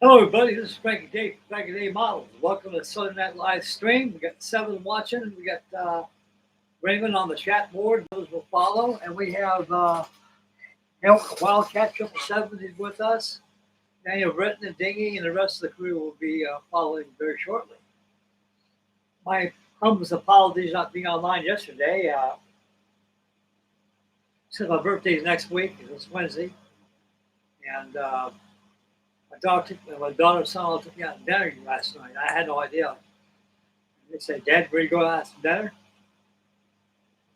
Hello, everybody. This is Frankie Day Models. Welcome to Southern Night Live stream. We got 7 watching. We got Raymond on the chat board. Those will follow, and we have Wildcat 777 is with us. Daniel Britton and Dingy, and the rest of the crew will be following very shortly. My humblest apologies not being online yesterday. Since my birthday is next week, it's Wednesday, and my daughter and son took me out to dinner last night. I had no idea. They said, "Dad, where you go out to dinner?"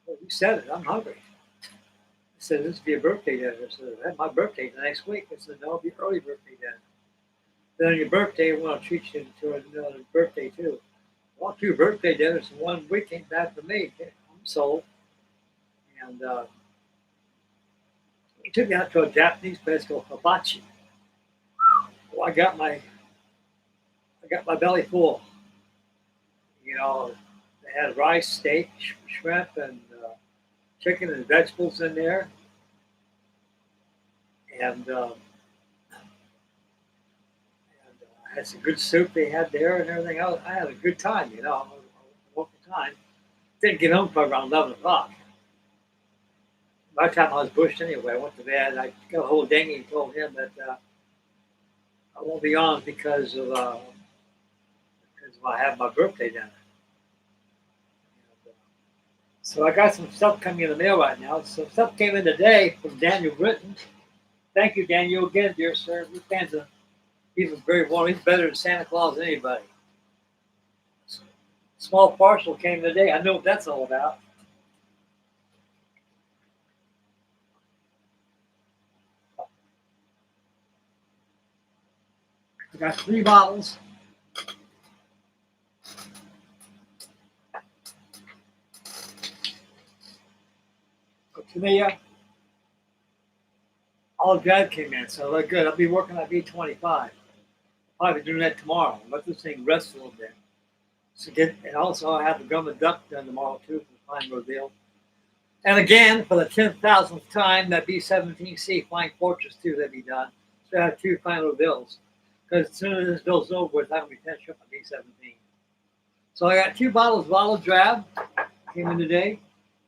Well, you said it. I'm hungry. I said, "This would be a birthday dinner." I said, "I have my birthday the next week." I said, "No, it'll be early birthday dinner. Then on your birthday, we want to treat you to another birthday too." Well, 2 birthday dinners in 1 week ain't bad for me. I'm sold. And he took me out to a Japanese place called Hibachi. Well, I got my belly full. You know, they had rice, steak, shrimp, and chicken and vegetables in there, and had some good soup they had there and everything else. I had a good time, you know. Time. Didn't get home for around 11 o'clock. By the time I was bushed anyway, I went to bed. I got a hold of Dingy and told him that I won't be on because I have my birthday dinner. So I got some stuff coming in the mail right now. Some stuff came in today from Daniel Britton. Thank you, Daniel, again, dear sir. We're fans of he's very warm. He's better than Santa Claus than anybody. Small parcel came today. I know what that's all about. I got 3 bottles. Camilla, all drive came in, so they're good. I'll be working on B25. Probably doing that tomorrow. Let this thing rest a little bit. And also I have the gum and duck done tomorrow too for the final reveal. And again, for the 10,000th time, that B-17C Flying Fortress 2 will be done. So I have 2 final reveals. Because as soon as this bill's over with, I'm going to be finished up on B-17. So I got 2 bottles of olive drab came in today.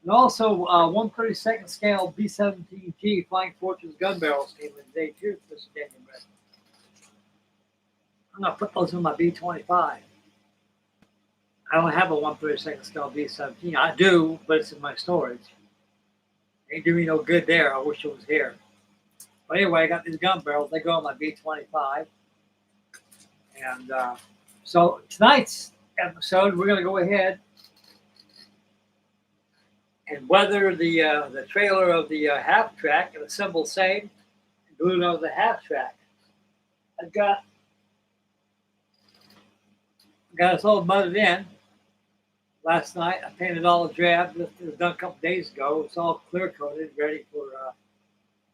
And also 1/32 scale B-17G Flying Fortress gun barrels came in today too. This is Daniel Britton. I'm going to put those in my B-25. I don't have a 1/32 scale B-17. I do, but it's in my storage. Ain't doing me no good there. I wish it was here. But anyway, I got these gun barrels. They go on my B-25. And so tonight's episode, we're going to go ahead and weather the trailer of the Halftrack and assemble same and glue it on the Halftrack. I got us all mudded in last night. I painted all the drab. This was done a couple days ago. It's all clear coated, ready for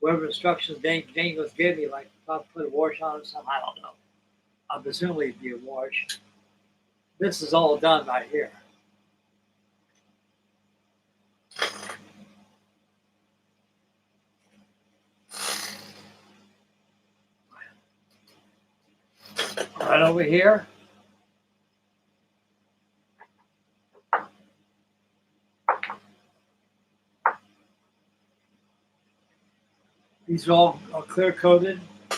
whatever instructions Dane was giving me, like if I put a wash on or something. I don't know. I presume it'd be a wash. This is all done right here. Right over here. These are all clear coated. I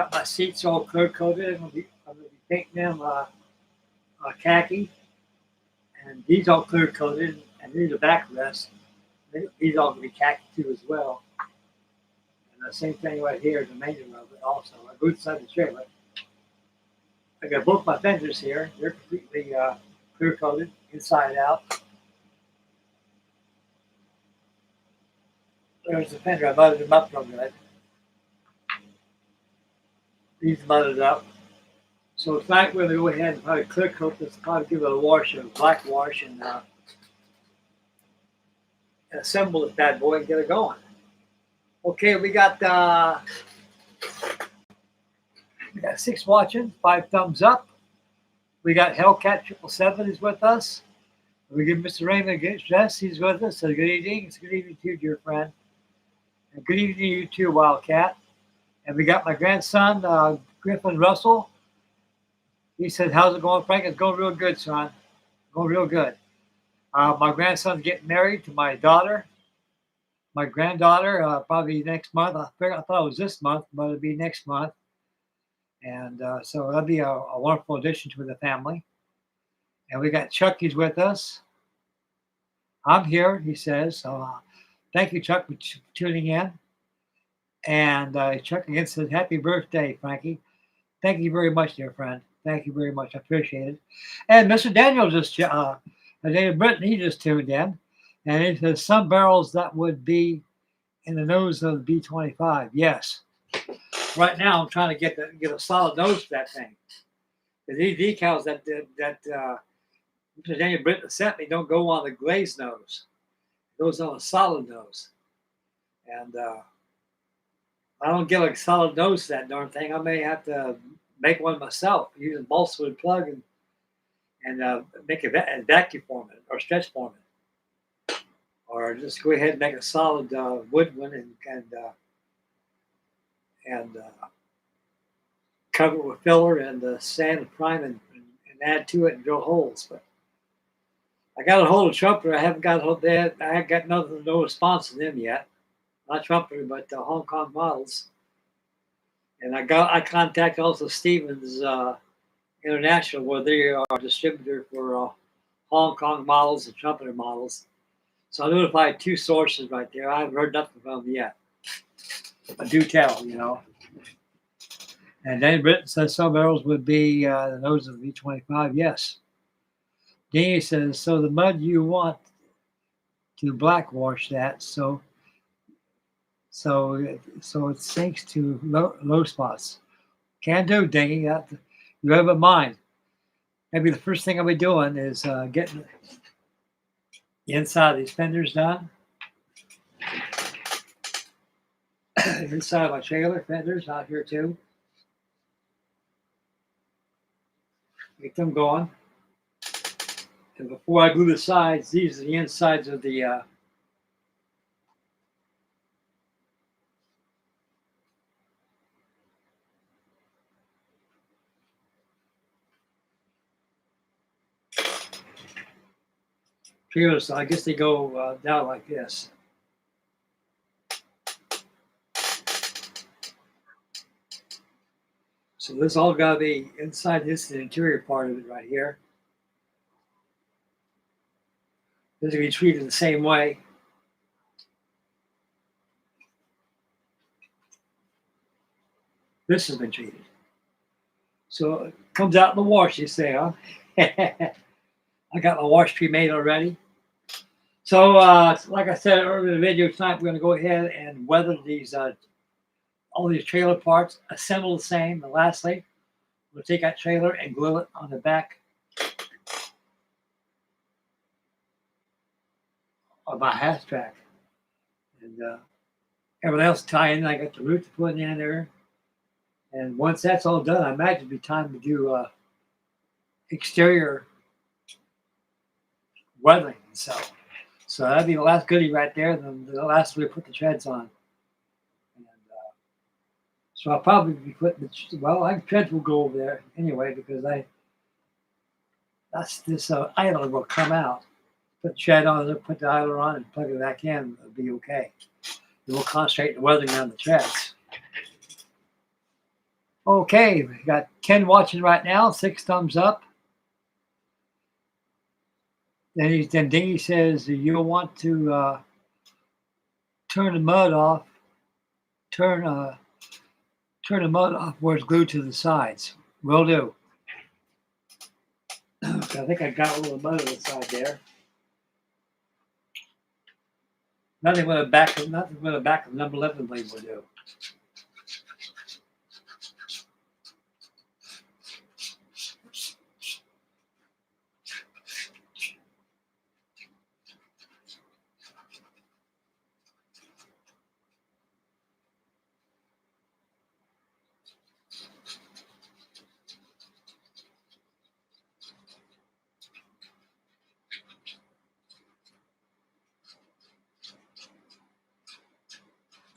got my seats all clear coated. I'm gonna be painting them khaki, and these all clear coated. And these are backrests. These all gonna be khaki too as well. And the same thing right here is the main of it also. I go inside the trailer. I got both my fenders here. They're completely clear coated inside out. There's the fender. I mudded them up from good. These mudded up. So tonight we're going to go ahead and probably clear coat this, probably give it a wash, a black wash, and assemble this bad boy and get it going. Okay, we got 6 watching, 5 thumbs up. We got Hellcat 777 is with us. We give Mr. Raymond a yes, he's with us. So good evening. It's good evening to you, dear friend. And good evening to you too, Wildcat. And we got my grandson, Griffin Russell. He said, "How's it going, Frank? It's going real good, son. Going real good. My grandson's getting married to my daughter. My granddaughter, probably next month. I thought it was this month, but it'll be next month. And so that'll be a wonderful addition to the family. And we got Chucky's with us. I'm here," he says. So thank you, Chuck, for tuning in. And Chuck again says, "Happy birthday, Frankie." Thank you very much, dear friend. Thank you very much. I appreciate it. And Mr. Daniel David Britton, he just tuned in. And he says, "Some barrels that would be in the nose of the B25. Yes. Right now, I'm trying to get a solid nose to that thing. These decals that Mr. Daniel Britton sent me don't go on the glazed nose. It goes on a solid nose. And I don't get a solid nose to that darn thing. I may have to make one myself, use a balsa wood plug and make a vacuum form it or stretch form it. Or just go ahead and make a solid wood one and cover it with filler and sand and prime and add to it and drill holes. But I got a hold of Trumpeter. I haven't got a hold of that. I haven't got no response from them yet. Not Trumpeter, but Hong Kong Models. And I contacted also Stevens International, where they are a distributor for Hong Kong Models and Trumpeter Models. So I notified two sources right there. I haven't heard nothing from them yet. I do tell, you know. And then Britton says some barrels would be the nose of the V25. Yes. Danny says, "So the mud you want to blackwash that, so it sinks to low spots." Can do, Dingy. You have a mind. Maybe the first thing I'll be doing is getting the inside of these fenders done. Inside of my trailer fenders out here too. Get them going. And before I glue the sides, these are the insides of the trailers. I guess they go down like this. So this all got to be inside. This is the interior part of it right here. This will be treated the same way. This has been treated. So it comes out in the wash, you say, huh? I got my wash tree made already. So like I said earlier in the video tonight, we're going to go ahead and weather these all these trailer parts, assemble the same. And lastly, we'll take that trailer and glue it on the back of my Halftrack. And everything else tie in. I got the roof to put in there. And once that's all done, I imagine it'd be time to do exterior weathering. So that'd be the last goodie right there. Then the last we put the treads on. And, so I'll probably be putting the treads will go over there anyway because this idler will come out. Put the tread on there, put the idler on, and plug it back in. It'll be okay. We'll concentrate the weathering on the treads. Okay, we got Ken watching right now. 6 thumbs up. Then Dingy says you'll want to turn the mud off. Turn the mud off where it's glued to the sides. Will do. I think I got a little mud on the side there. Nothing with a back of number 11 blade will do.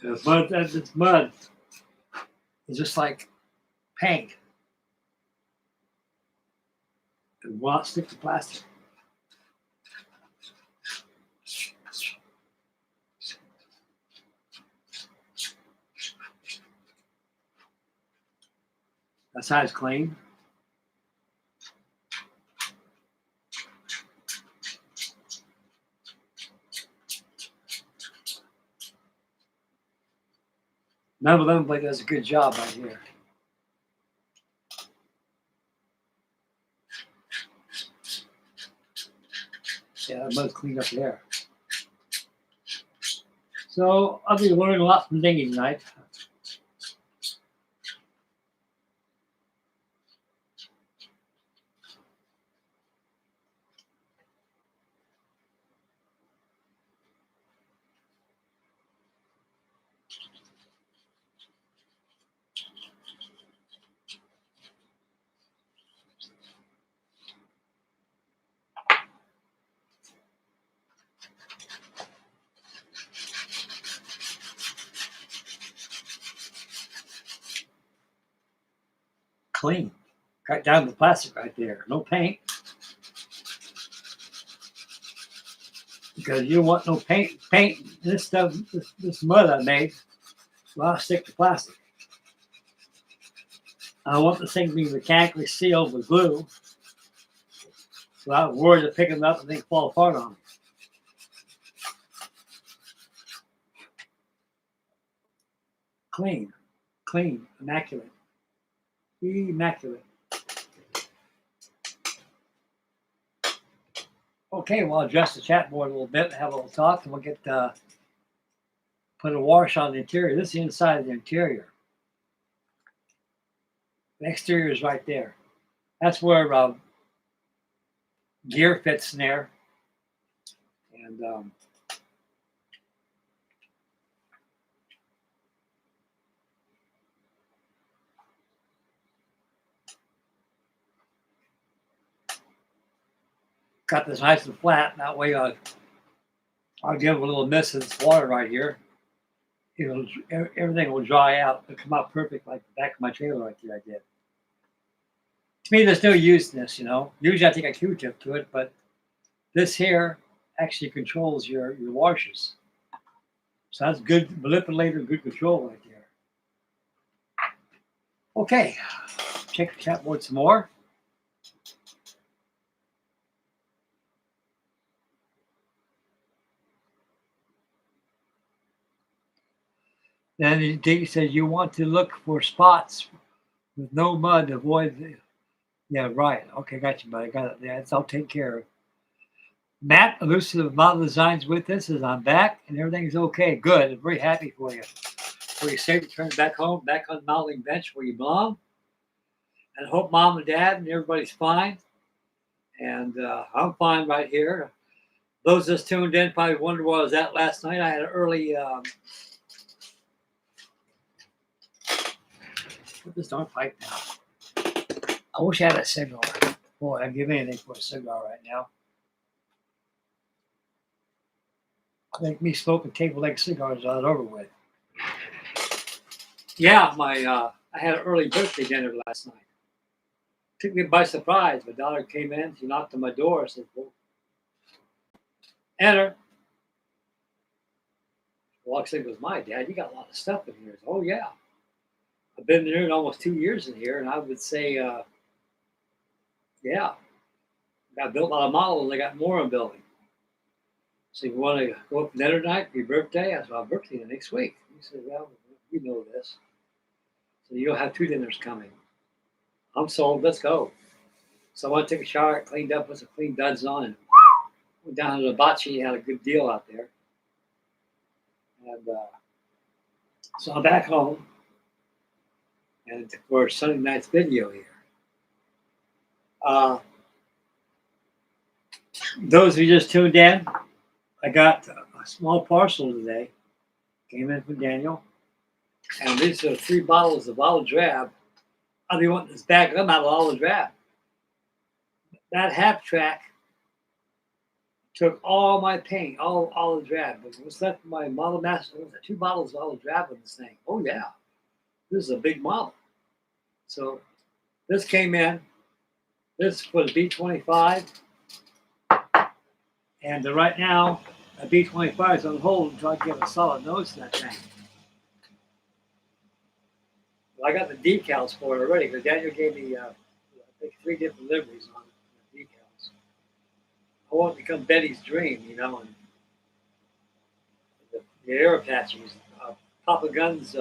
This mud is just like paint. And will not stick to plastic. That's how it's clean. None of them, but does a good job right here. Yeah, that mud's cleaned up there. So I'll be learning a lot from dinghy tonight. Clean. Cut down the plastic right there. No paint. Because you don't want no paint. This stuff, this mud I made, will not stick to plastic. I want this thing to be mechanically sealed with glue, without worries of picking it up and things fall apart on it. Clean, clean, immaculate, immaculate. Okay, well, I'll address the chat board a little bit, have a little talk, and we'll get put a wash on the interior. This is the inside of the interior. The exterior is right there. That's where gear fits in there. And got this nice and flat. That way I'll give it a little miss of this water right here. Everything will dry out. It'll come out perfect like the back of my trailer right there I did. To me, there's no use in this, you know. Usually I take a Q-tip to it, but this here actually controls your washers. So that's good manipulator, good control right there. Okay, check the chat board some more. Then he says you want to look for spots with no mud to avoid the, yeah, right. Okay, got you, buddy. Got it. Yeah, I'll take care of. Matt, elusive model designs with this is I'm back and everything's okay. Good. I'm very happy for you. For your safe return back home, back on the modeling bench where you belong. And I hope mom and dad and everybody's fine. And I'm fine right here. Those just tuned in probably wonder where I was at last night. I had an early put this darn pipe down. I wish I had a cigar. Boy, I'd give anything for a cigar right now. I think me smoking table leg cigars is all over with. Yeah, I had an early birthday dinner last night. Took me by surprise. My daughter came in. She knocked on my door. I said, well, enter. Well, I said, it was my dad. You got a lot of stuff in here. Said, oh, yeah. I've been there almost 2 years in here, and I would say, yeah. I built a lot of models. I got more I'm building. So you want to go up for dinner tonight for your birthday? I said, my birthday next week. He said, well, you know this. So you'll have 2 dinners coming. I'm sold. Let's go. So I went to take a shower, cleaned up, put some clean duds on, and went down to the bocce. Had a good deal out there. And so I'm back home. And for Sunday night's video here. Those of you just tuned in, I got a small parcel today. Came in from Daniel. And these are 3 bottles of olive drab. I'll be wanting this bag. I'm out of olive drab. That Halftrack took all my paint, all olive drab. But what's left of my model master? 2 bottles of olive drab in this thing. Oh, yeah. This is a big model. So this came in. This for the B25. And right now, a B25 is on hold until I get a solid nose to that thing. Well, I got the decals for it already because Daniel gave me, I think, 3 different liveries on the decals. I want it to become Betty's dream, you know, and the air Apaches, Papa Guns,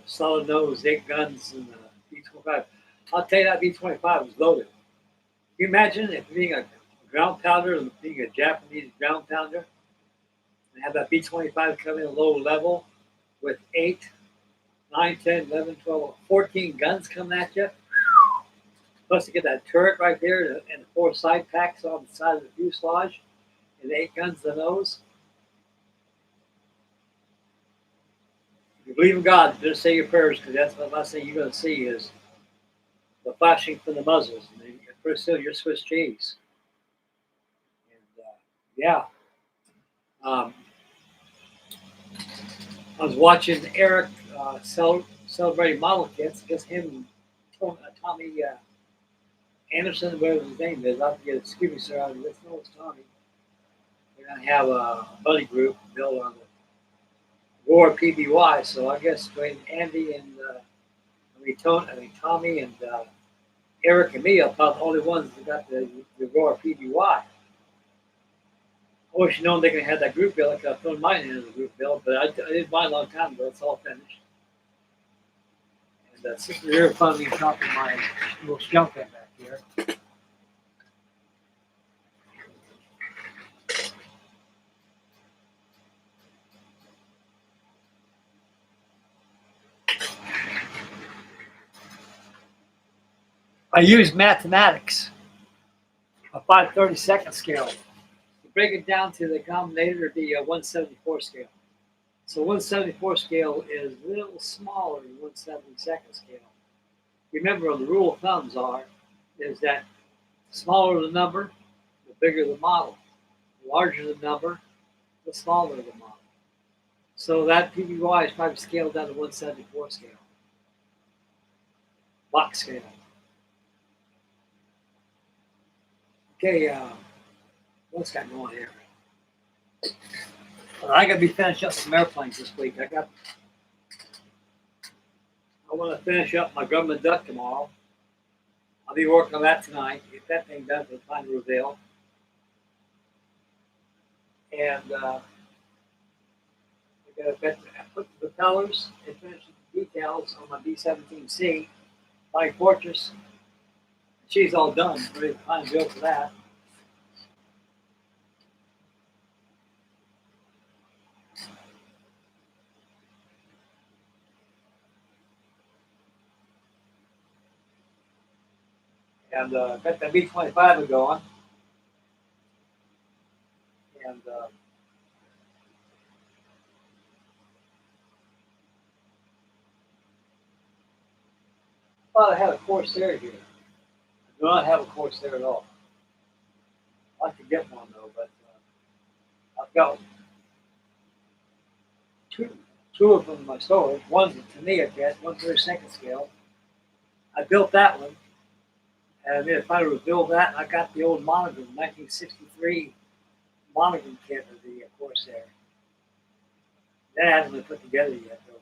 solid nose, 8 guns, and B25. I'll tell you that B25 was loaded. Can you imagine if being a ground pounder and being a Japanese ground pounder and have that B25 come in a low level with 8, 9, 10, 11, 12, 14 guns coming at you. Plus, you get that turret right there and the 4 side packs on the side of the fuselage and 8 guns to the nose. If you believe in God, just say your prayers because that's the last thing you're going to see is the flashing from the muzzles. And pretty soon you're Swiss cheese. And yeah. I was watching Eric celebrating model kits. I guess him and Tommy Anderson, whatever his name is. I forget. Excuse me, sir. I just know it's Tommy. They're going to have a buddy group built on the Roar PBY. So I guess between Andy and Tommy and Eric and me are about the only ones that got the Roar PBY. I wish you known they could have that group build. I could have thrown mine into the group build, but I did mine a long time ago. It's all finished. And sitting here finally chopping my little skunk back here. I use mathematics, a 5/32 scale. To break it down to the combinator, the 174 scale. So 174 scale is a little smaller than 172nd scale. Remember, the rule of thumbs is that the smaller the number, the bigger the model. The larger the number, the smaller the model. So that PBY is probably scaled down to 174 scale. Box scale. Okay, what's got going here? I got to be finishing up some airplanes this week. I want to finish up my government duck tomorrow. I'll be working on that tonight. Get that thing done for the final reveal. And I got to put the propellers and finish the details on my B-17C Flying Fortress. She's all done. Ready to find a bill for that. And got that B-25 going. And I thought I had a Corsair here. I do not have a Corsair at all. I'd like to get one though, but I've got two of them in my storage. One's a Tamiya jet, 1/32 scale. I built that one, and I made a final rebuild that, and I got the old monogram, 1963 monogram kit of the Corsair. That hasn't been put together yet, though.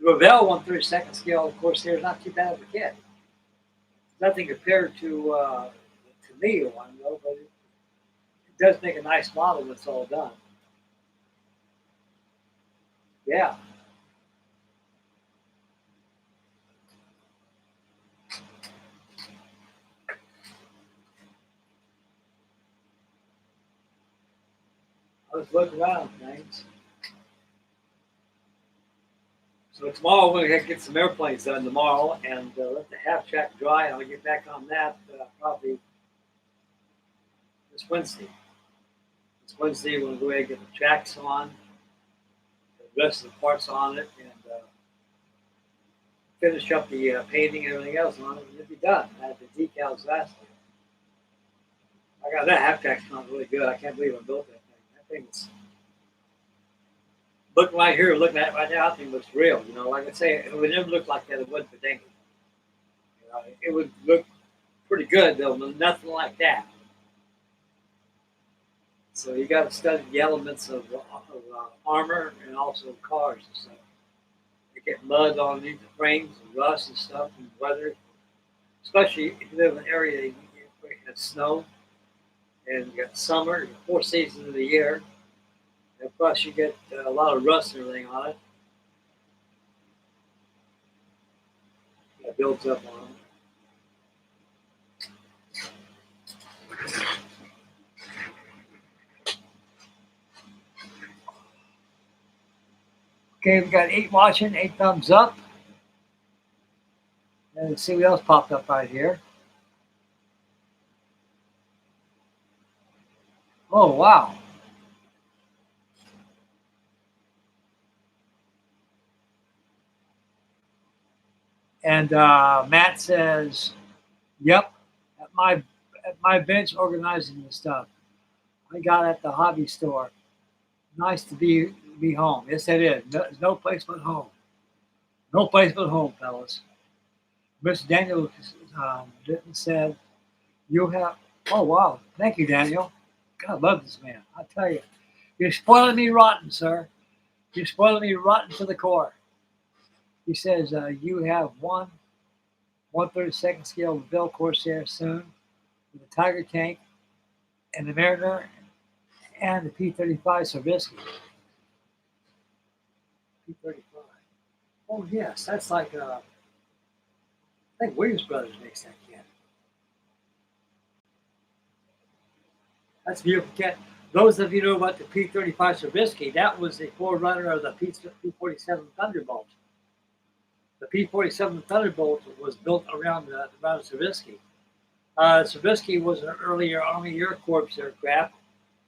The Revell 1/32 scale Corsair is not too bad of a kit. Nothing compared to me one though, but it does make a nice model when it's all done. Yeah. I was looking around things. So tomorrow we're going to get some airplanes done tomorrow and let the Halftrack dry. I'll get back on that probably this Wednesday. This Wednesday we'll go ahead and get the tracks on, the rest of the parts on it, and finish up the painting and everything else on it, and it'll be done. I had the decals last year. I got that Halftrack's not really good. I can't believe I built that thing. That thing is Look right here, looking at it right now, I think it looks real. You know, like I say, it would never look like that. It wasn't for Dinky. You know, it would look pretty good though, but nothing like that. So you got to study the elements of armor and also cars and stuff. You get mud on the frames and rust and stuff and weather, especially if you live in an area where you have snow and you got summer, 4 seasons of the year. And plus, you get a lot of rust and everything on it. It builds up on it. Okay, we got 8 watching, 8 thumbs up. And let's see what else popped up right here. Oh, wow. And Matt says, yep, at my bench organizing the stuff. I got at the hobby store. Nice to be home. Yes, it is. There's no place but home. No place but home, fellas. Mr. Daniel said, you have, oh, wow. Thank you, Daniel. God, I love this man. I tell you, you're spoiling me rotten, sir. You're spoiling me rotten to the core. He says, you have 1/32 scale Bell Corsair soon with a Tiger tank and the Mariner and the P-35 Sobieski. P-35. Oh, yes. That's like, I think Williams Brothers makes that kit. That's a beautiful kit. Those of you know about the P-35 Sobieski, that was the forerunner of the P-47 Thunderbolt. The P-47 Thunderbolt was built around Sobieski. Sobieski was an earlier Army Air Corps aircraft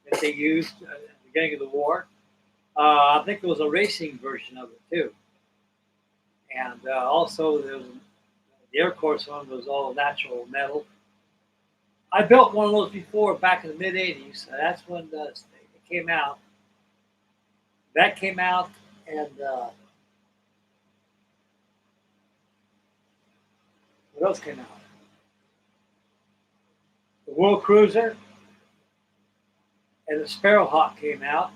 that they used at the beginning of the war. I think there was a racing version of it too. And also there was the Air Corps one was all natural metal. I built one of those before back in the mid 80s. That's when it came out. That came out and what else came out? The World Cruiser and the Sparrowhawk came out.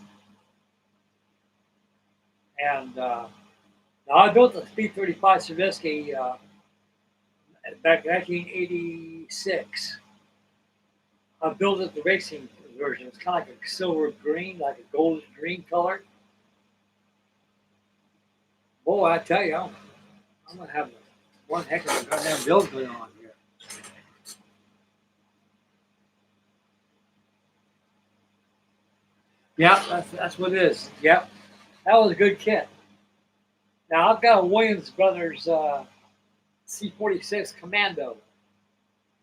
And now I built the P-35 Sobieski back in 1986. I built it the racing version. It's kind of like a silver green, like a goldish green color. Boy, I tell you, I'm going to have one heck of a goddamn build going on here. Yeah, that's what it is. Yep. That was a good kit. Now, I've got a Williams Brothers C-46 Commando.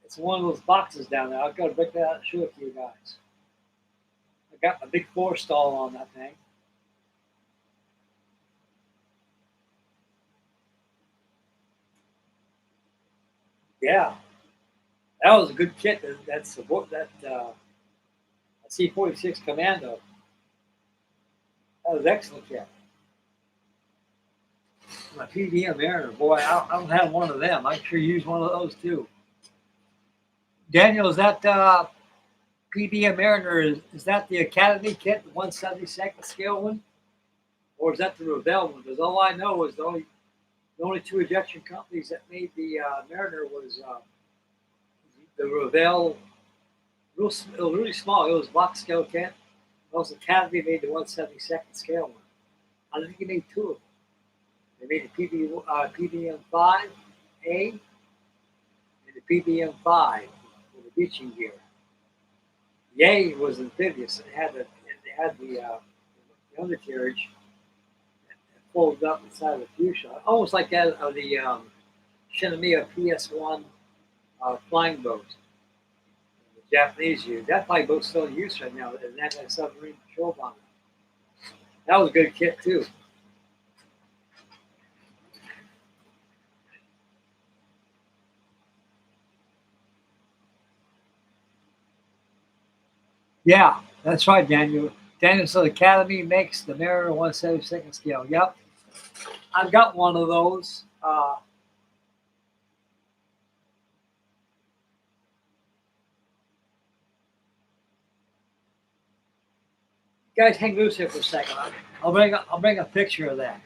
It's one of those boxes down there. I've got to break that out and show it to you guys. I got my big 4-stall on that thing. Yeah, that was a good kit. That's that C-46 Commando. That was an excellent kit. My PDM Mariner, boy, I don't have one of them. I sure use one of those too. Daniel, is that PDM Mariner? Is that the Academy kit, the 1/72 scale one, or is that the Revell one? Because all I know is the only 2 ejection companies that made the Mariner was the Revell. It was really small. It was box scale kit. Also, Academy made the 1/72 scale one. I think they made 2 of them. They made the PDM-5A and the PDM-5 with the beaching gear. Yay was amphibious. It had the undercarriage that folded up inside of the fuselage, almost like that of the Shinomiya PS-1 flying boat. The Japanese used that flying boat's still in use right now, and that had submarine patrol bomber. That was a good kit too. Yeah, that's right, Daniel. Danielson Academy makes the Mariner 1/72 scale. Yep, I've got one of those. Guys, hang loose here for a second. I'll bring a picture of that.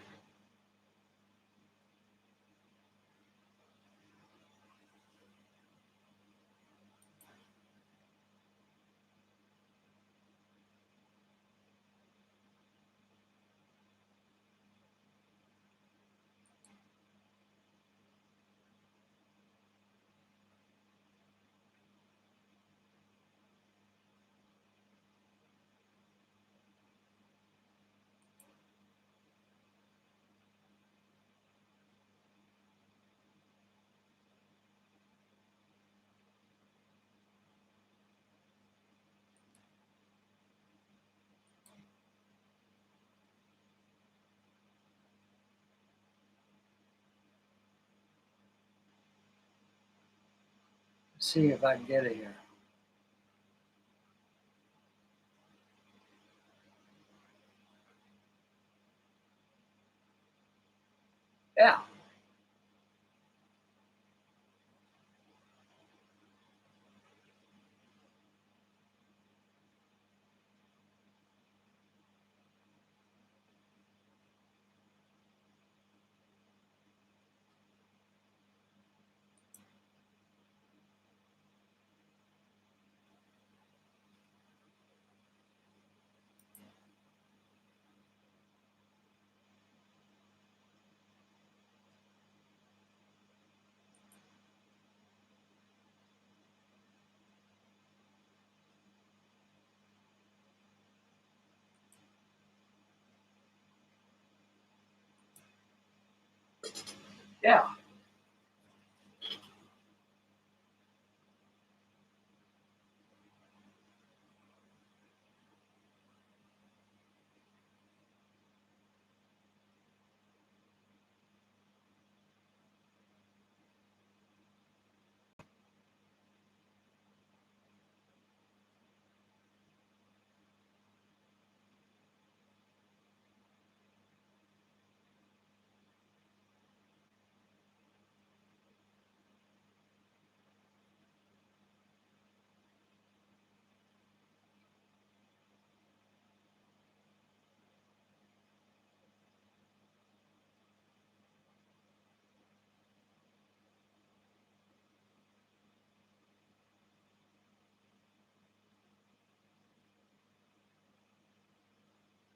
Let's see if I can get it here. Yeah. Yeah.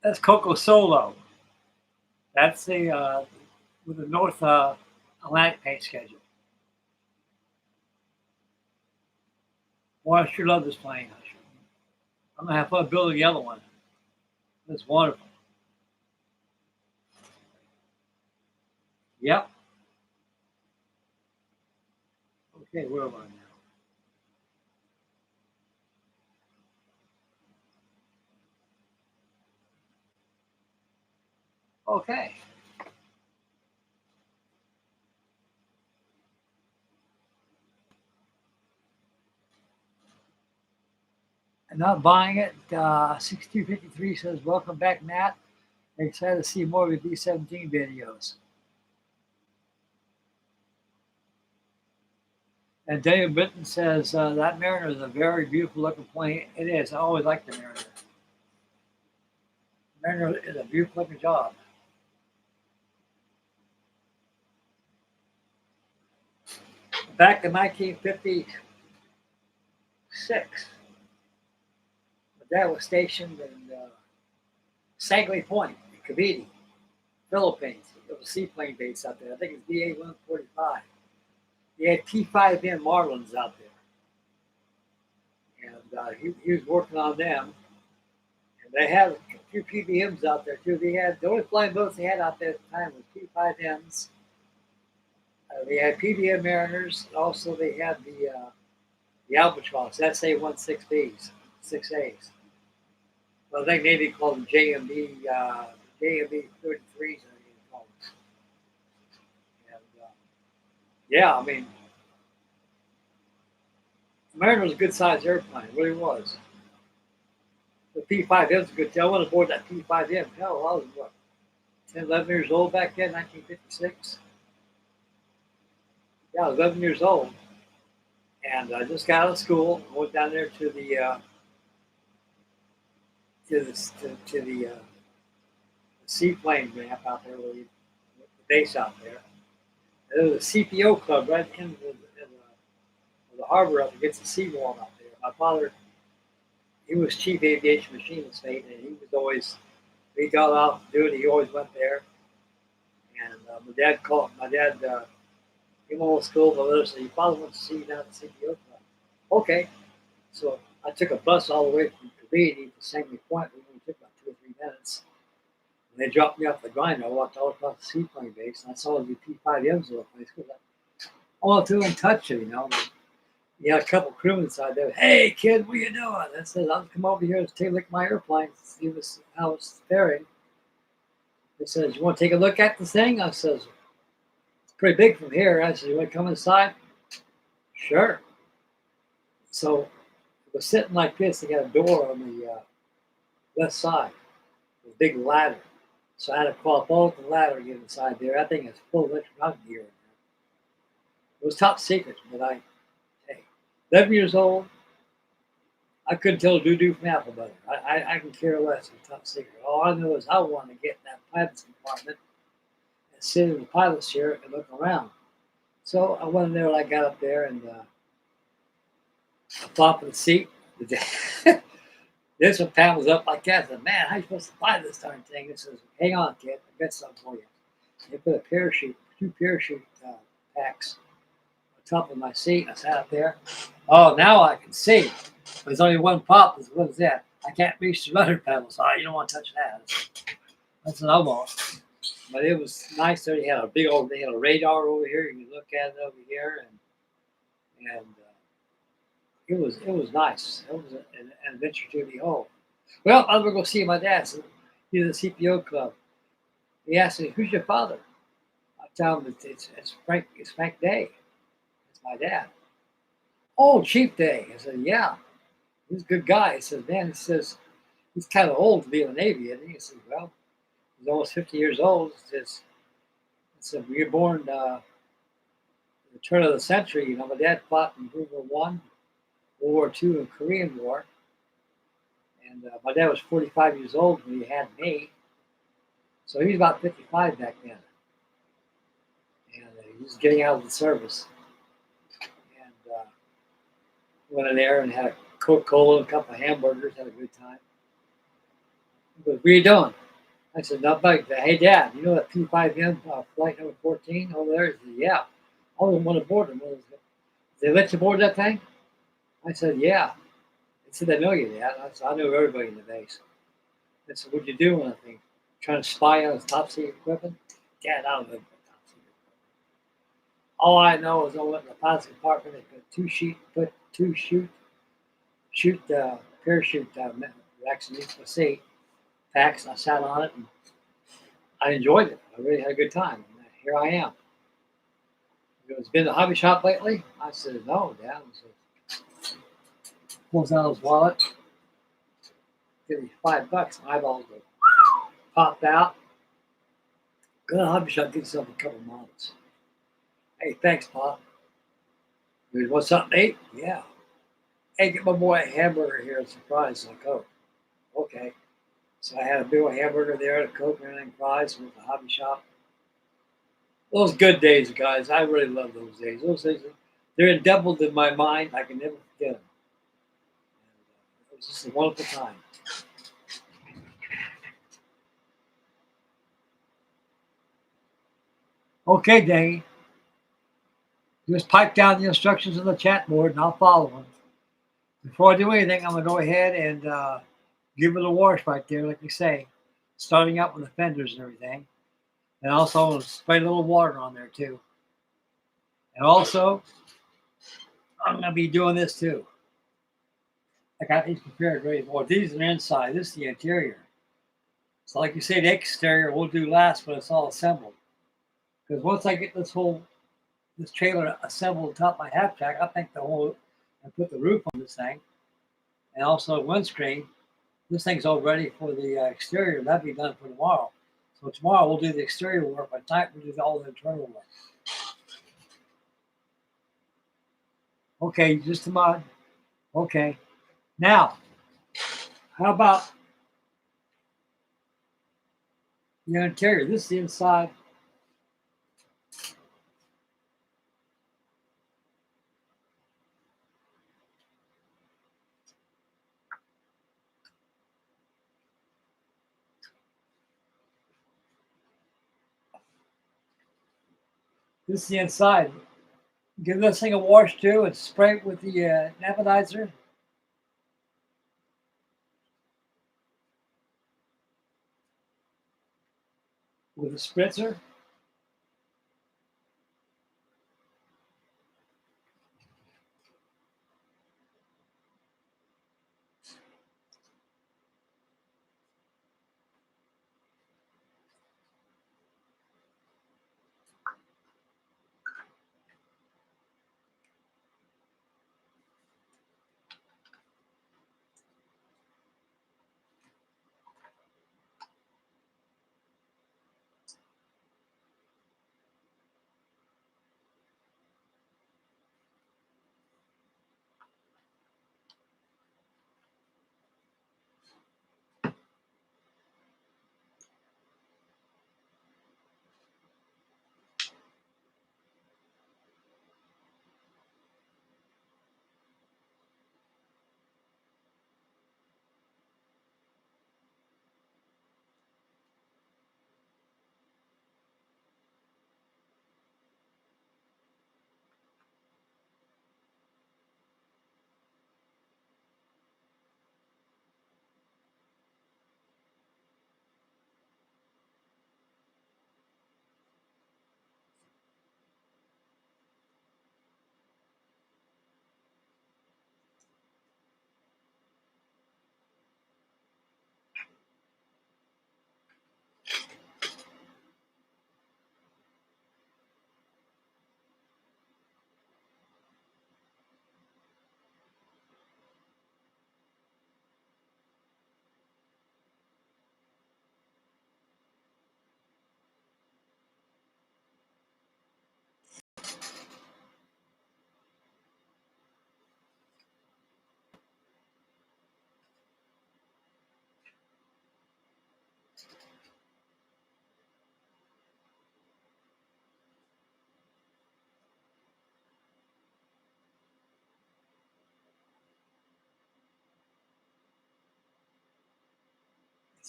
That's Coco Solo. That's the with the North Atlantic paint schedule. Boy, I sure love this plane. I'm gonna have fun building the other one. It's wonderful. Yep. Okay, where am I now? Okay. I'm not buying it. 6253 says, "Welcome back, Matt. Excited to see more of your B-17 videos." And Dave Britton says, "That Mariner is a very beautiful looking plane." It is. I always like the Mariner. Mariner is a beautiful looking job. Back in 1956, my dad was stationed in Sangley Point, in Cavite, Philippines. There was a seaplane base out there. I think it's BA-145. He had T-5M Marlins out there, and he was working on them. And they had a few PBMs out there too. They had the only flying boats they had out there at the time was T-5Ms. They had PBM Mariners. Also, they had the Albatross SA-16Bs, 6As. Well, I think Navy called them JMB 33s. I think they called them. And yeah, I mean, Mariner was a good sized airplane. It really was. The P5M is a good deal. I went aboard that P5M. Hell, I was what, 10, 11 years old back then, 1956. Yeah, I was 11 years old. And I just got out of school. Went down there to the seaplane ramp out there, the base out there. And there was a CPO club right in the harbor up against the seawall out there. My father, he was chief aviation machinist, and he was always, he got off duty, he always went there. And my dad came home from school, but let us say, your father wants to see you down at the CPO club. Okay. So I took a bus all the way from Cabrini to Sangley Point. It only took about 2 or 3 minutes. And they dropped me off the grind. I walked all across the seaplane base, and I saw the P5Ms all the place. I wanted to and touch it, you know. You had a couple crewmen inside there. Hey, kid, what you doing? I said, I'll come over here and take a look at my airplane, see how it's faring. They said, you want to take a look at the thing? I says, it's pretty big from here. I said, you want to come inside? Sure. So it was sitting like this. They got a door on the left side, with a big ladder. So I had to crawl up all the ladder to get inside there. That thing is full of electronic gear. It was top secret, but hey, 11 years old, I couldn't tell doo-doo from apple butter. I can care less with top secret. All I know is I want to get in that pilot's compartment and sit in the pilot's chair and look around. So I went in there, I got up there, and I flopped in the seat. This one panels up like that. I said, man, how are you supposed to fly this darn thing? It says, hang on, kid, I got something for you. They put a parachute, 2 parachute packs on top of my seat. I sat up there. Oh, now I can see. There's only one pop. What is that? I can't reach the rudder pedals. Oh, you don't want to touch that. That's what I want. But it was nice. They had they had a radar over here. You can look at it over here, and it was nice. It was an adventure to behold. Well, I'm gonna go see my dad. So he's at the CPO club. He asked me, "Who's your father?" I tell him it's Frank. It's Frank Day. It's my dad. Oh, Chief Day. I said, "Yeah, he's a good guy." He says, "Man," he says, "he's kind of old to be in the Navy." And he said, "Well, he's almost 50 years old." He said, "We were born the turn of the century. You know, my dad fought in World War One, World War Two, and Korean War." And my dad was 45 years old when he had me. So he was about 55 back then. And he was getting out of the service. And went in there and had a Coca-Cola and a couple of hamburgers, had a good time. He goes, what are you doing? I said, not bad. Hey, Dad, you know that P5M flight number 14 over there? He said, yeah. I was one aboard them. They let you board that thing? I said, yeah. They said, they know you, Dad. I said, I knew everybody in the base. They said, what'd you do on that thing? Trying to spy on his top secret equipment? Dad, I don't know about top secret equipment. All I know is I went in the pilot's compartment and put two parachute racks underneath my seat, packs, and I sat on it and I enjoyed it. I really had a good time. And here I am. He goes, been to the hobby shop lately? I said, no, Dad. He said, pulls out his wallet, give me $5. My eyeballs go popped out. Go to the hobby shop, get yourself a couple models. Hey, thanks, Pop. He goes, want something to eat? Yeah. Hey, get my boy a hamburger here, a surprise, and a Coke. Okay. So I had a big hamburger there, a Coke, and everything, fries, and went to the hobby shop. Those good days, guys. I really love those days. Those days, they're indelible in my mind. I can never forget them. It was just a wonderful time. Okay, Danny. Just pipe down the instructions on the chat board, and I'll follow them. Before I do anything, I'm going to go ahead and give it a wash right there, like you say, starting out with the fenders and everything. And also spray a little water on there, too. And also, I'm going to be doing this, too. I got these prepared ready for. These are the inside. This is the interior. So like you say, the exterior we'll do last when it's all assembled. Because once I get this trailer assembled on top of my Halftrack, I think and put the roof on this thing, and also windscreen, This thing's all ready for the exterior. That'd be done for tomorrow. So tomorrow we'll do the exterior work. By tonight we'll do all the internal work. Okay, just a mod. Okay. Now, how about the interior? This is the inside. This is the inside. Give this thing a wash too and spray it with the nebulizer. With a spritzer.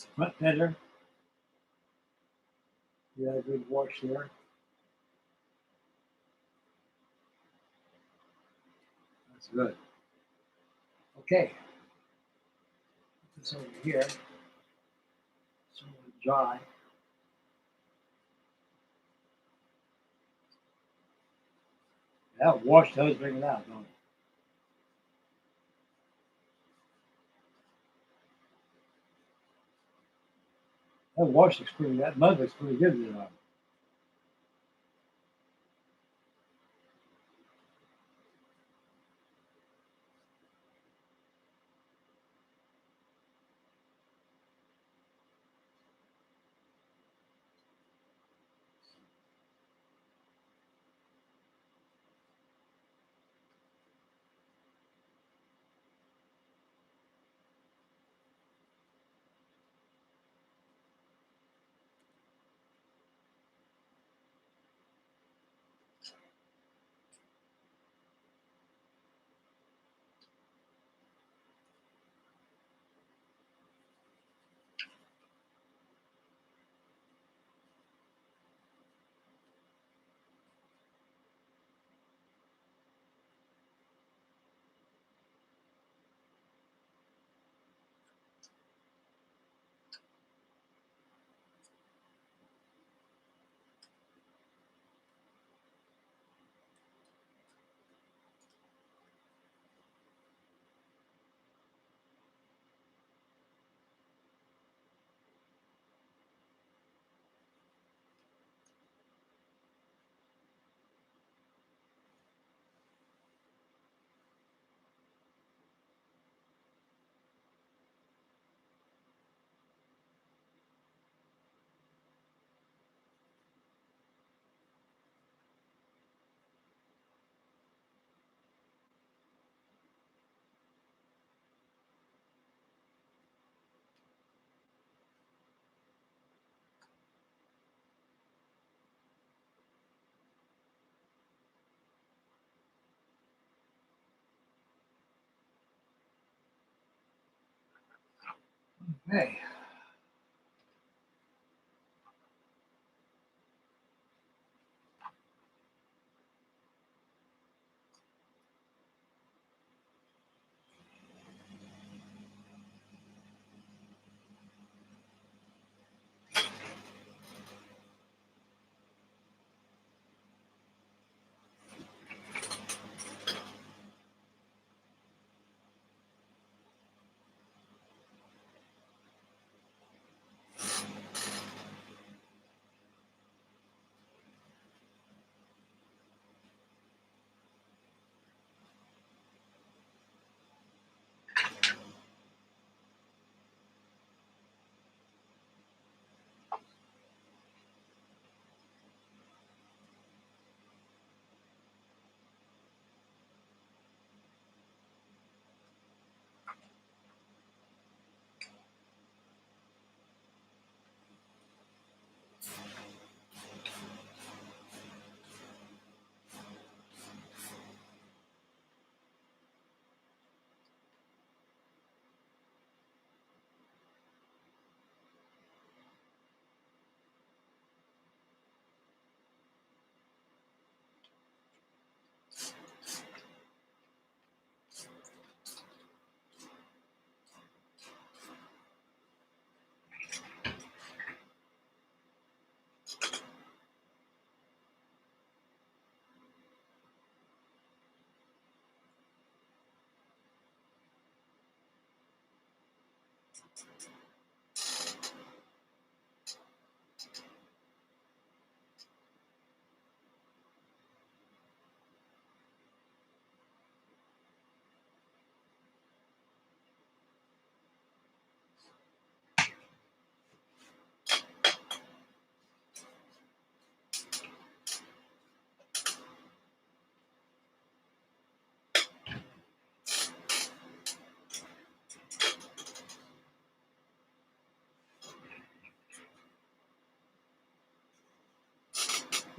It's front fender. Yeah, good wash there. That's good. Okay. Put this over here. So it'll dry. That wash does bring it out, don't it? That wash looks pretty. That mud looks pretty good. You know. Okay.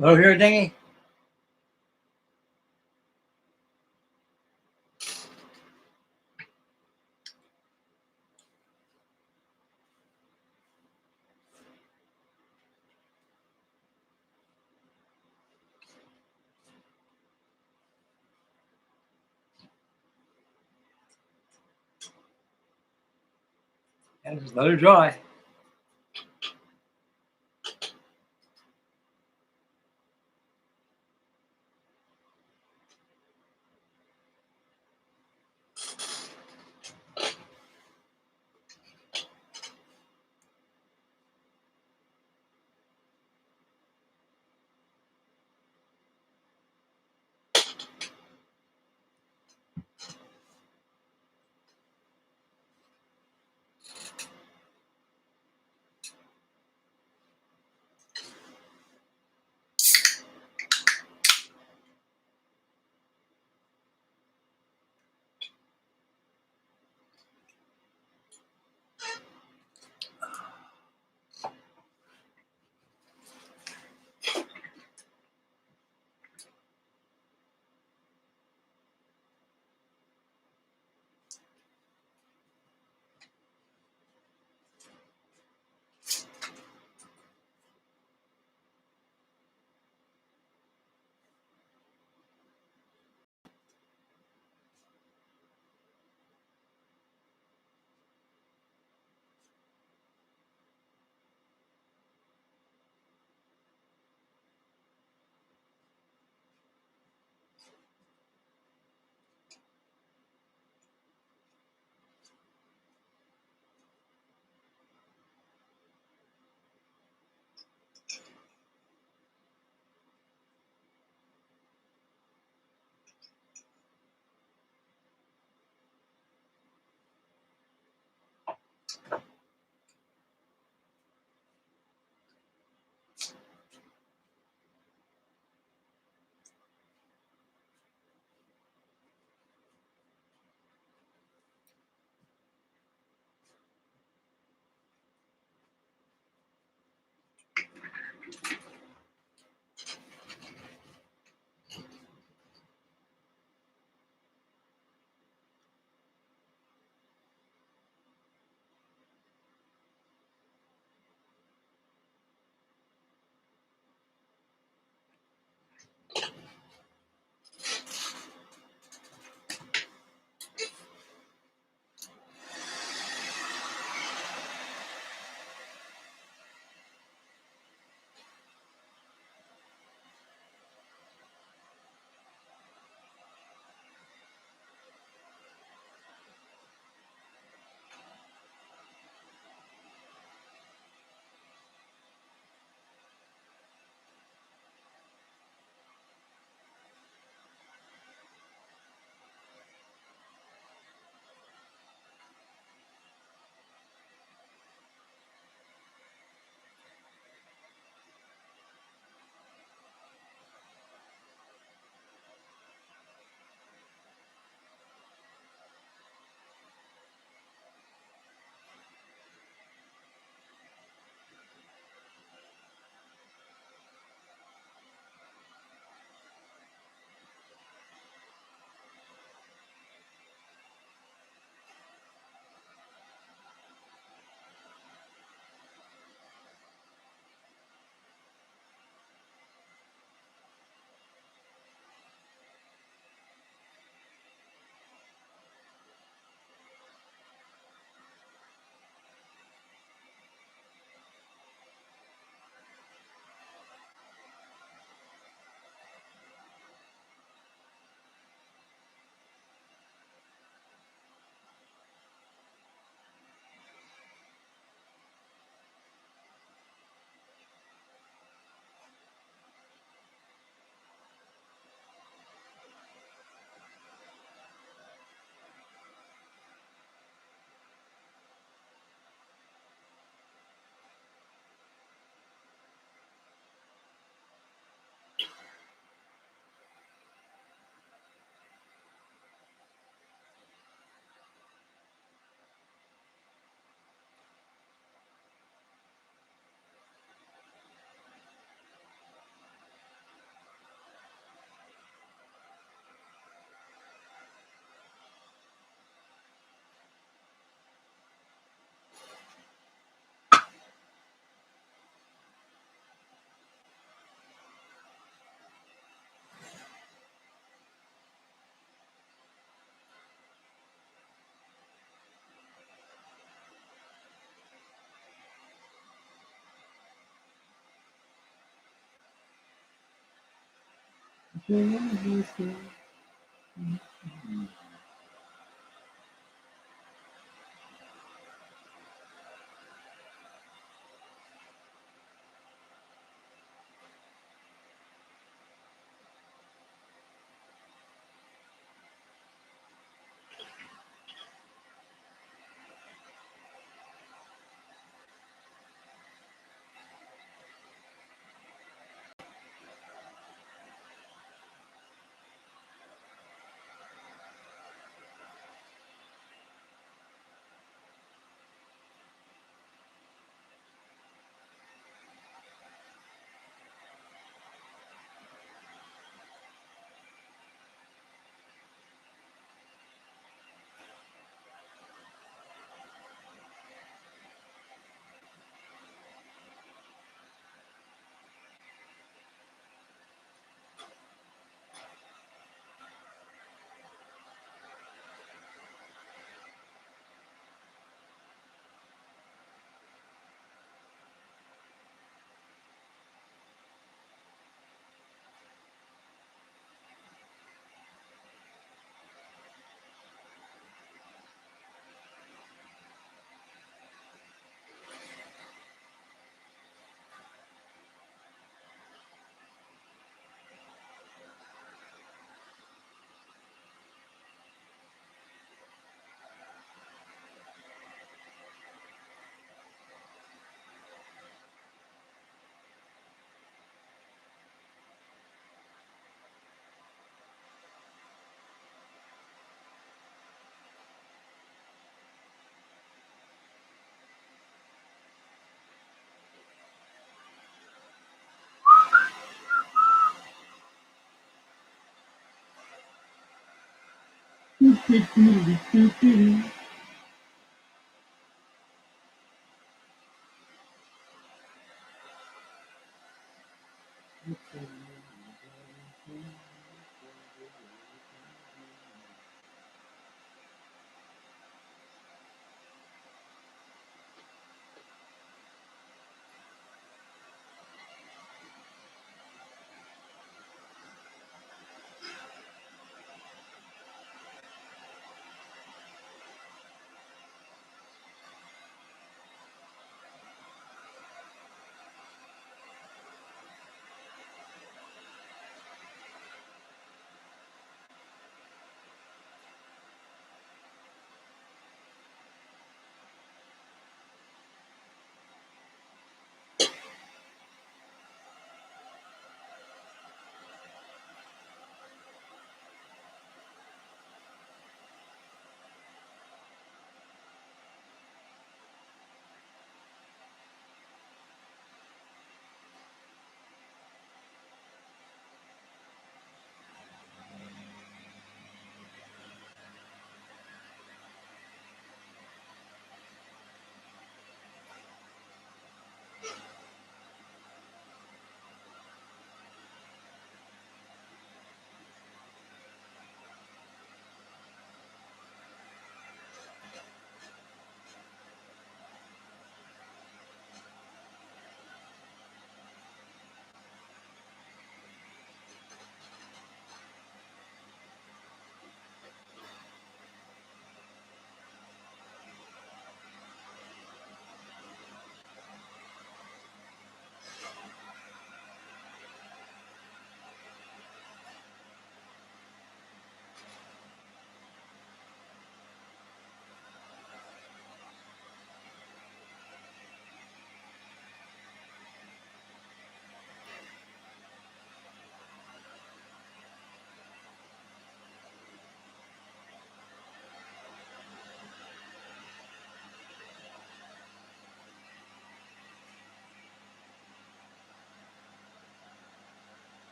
Hello here, Dingy. And just let her dry.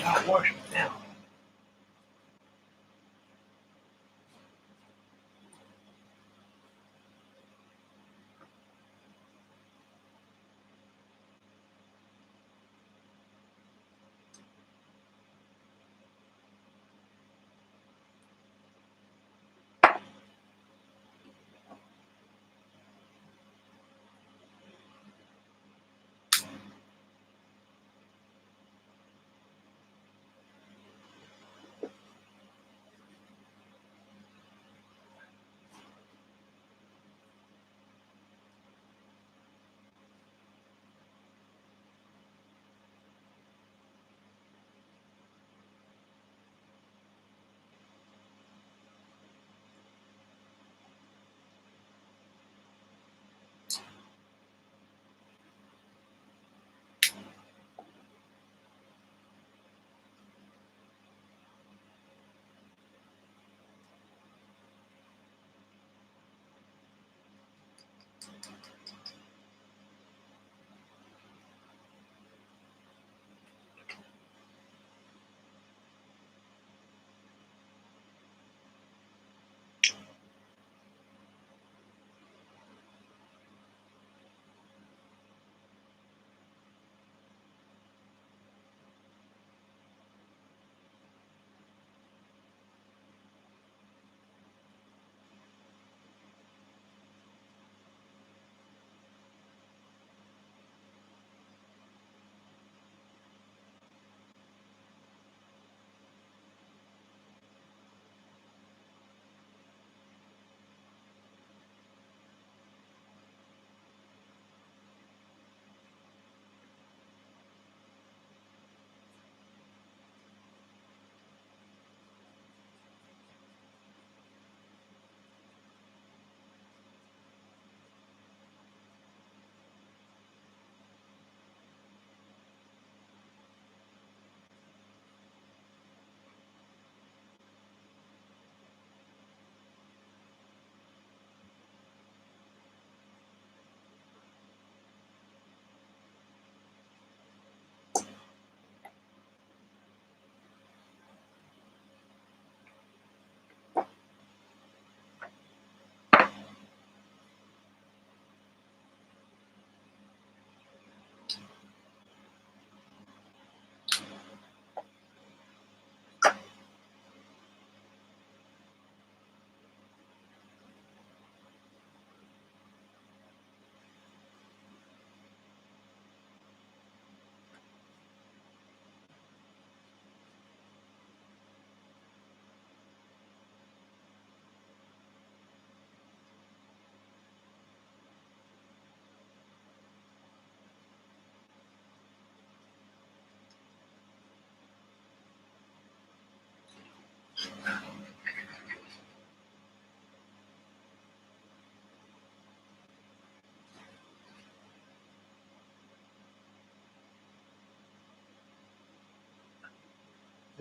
I'll wash them now.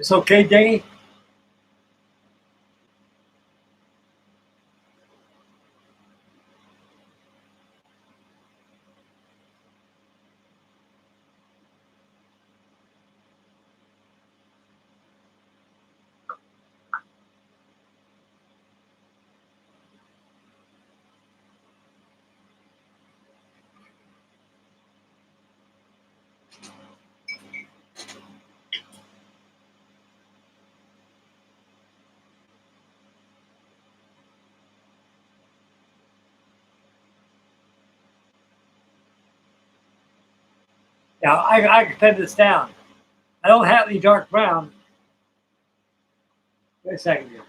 It's okay, Danny? Yeah, I can pen this down. I don't have any dark brown. Wait a second here.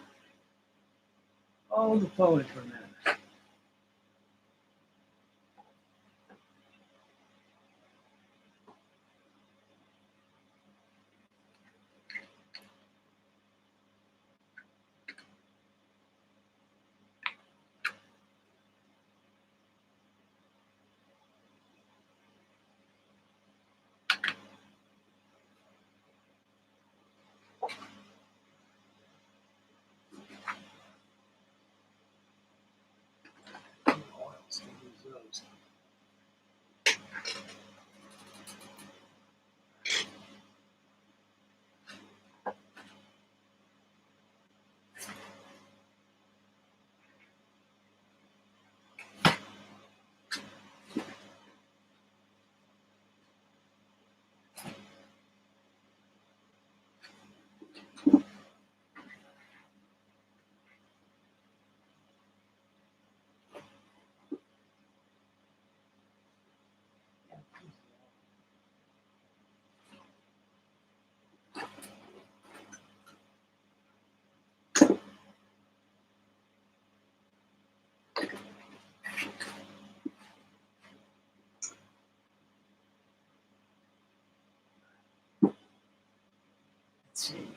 Oh, the phone for a minute. Let's see.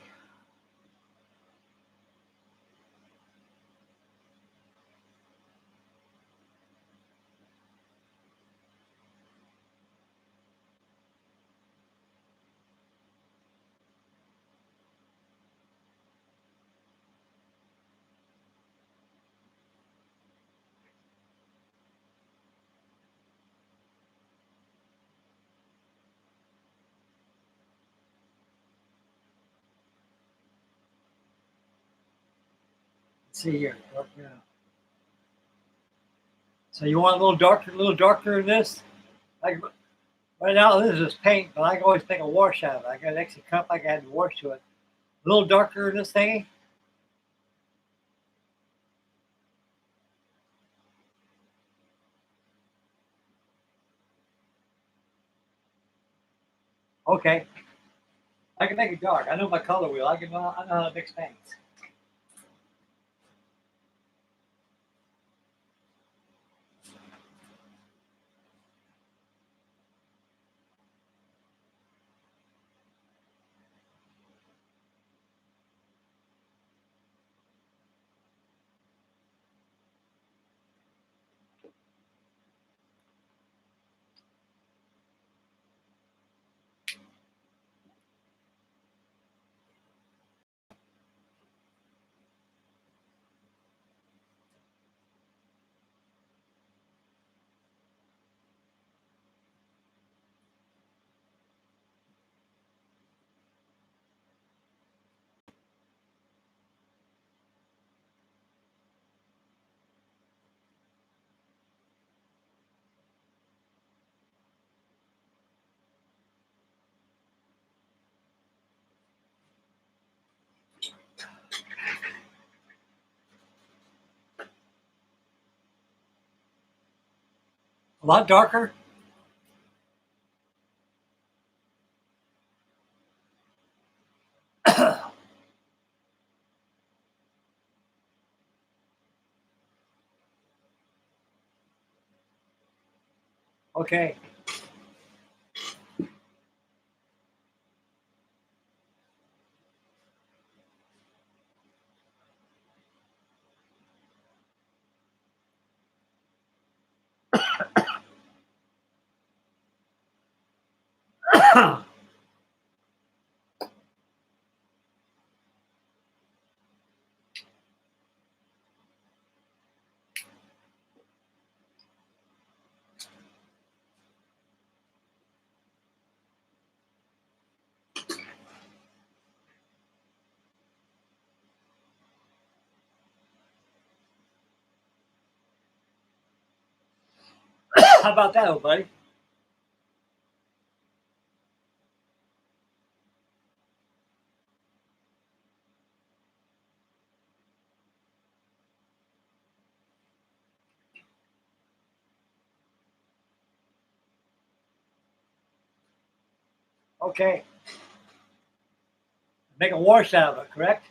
Let's see here. Yeah. So you want a little darker than this? Like right now, this is paint, but I can always take a wash out of it. I got an extra cup I can add wash to it. A little darker than this thingy. Okay. I can make it dark. I know my color wheel. I know how to mix paints. A lot darker. Okay. How about that, old buddy? Okay. Make a wash out of it, correct?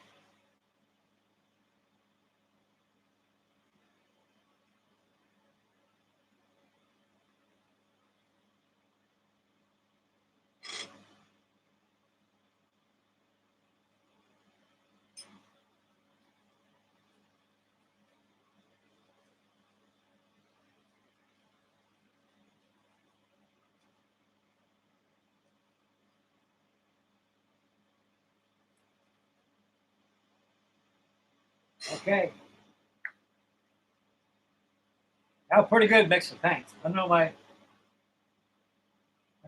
Okay. Now pretty good mix of paints. I know my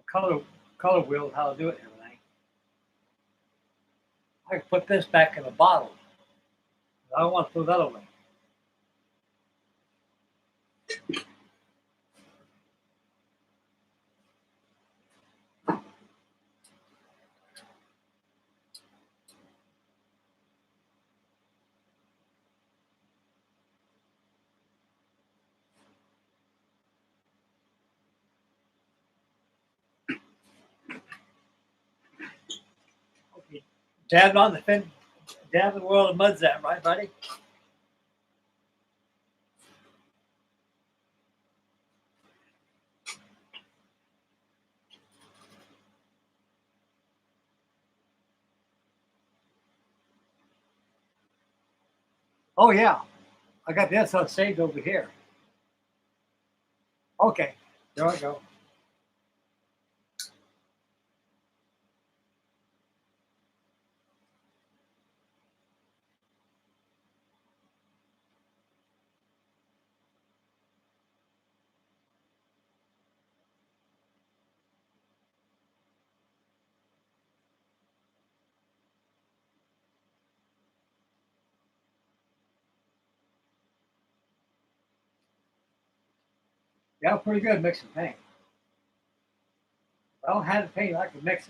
color wheel, how to do it and everything. I can put this back in a bottle. I don't want to throw that away. Okay. Dab on the fin, dab the world of mud's that, right, buddy? Oh yeah, I got this saved over here. Okay, there I go. Yeah, pretty good mixing paint. I don't have the paint, I can mix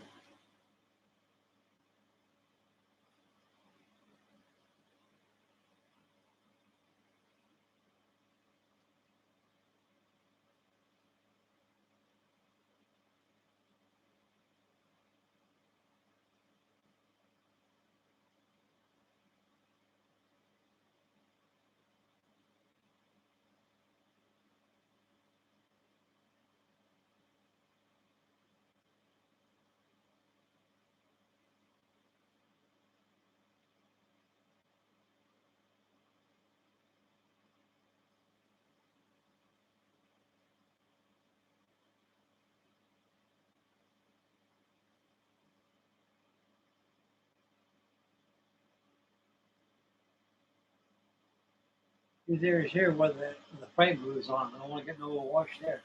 these areas here where the frame glue's on. I don't want to get no wash there.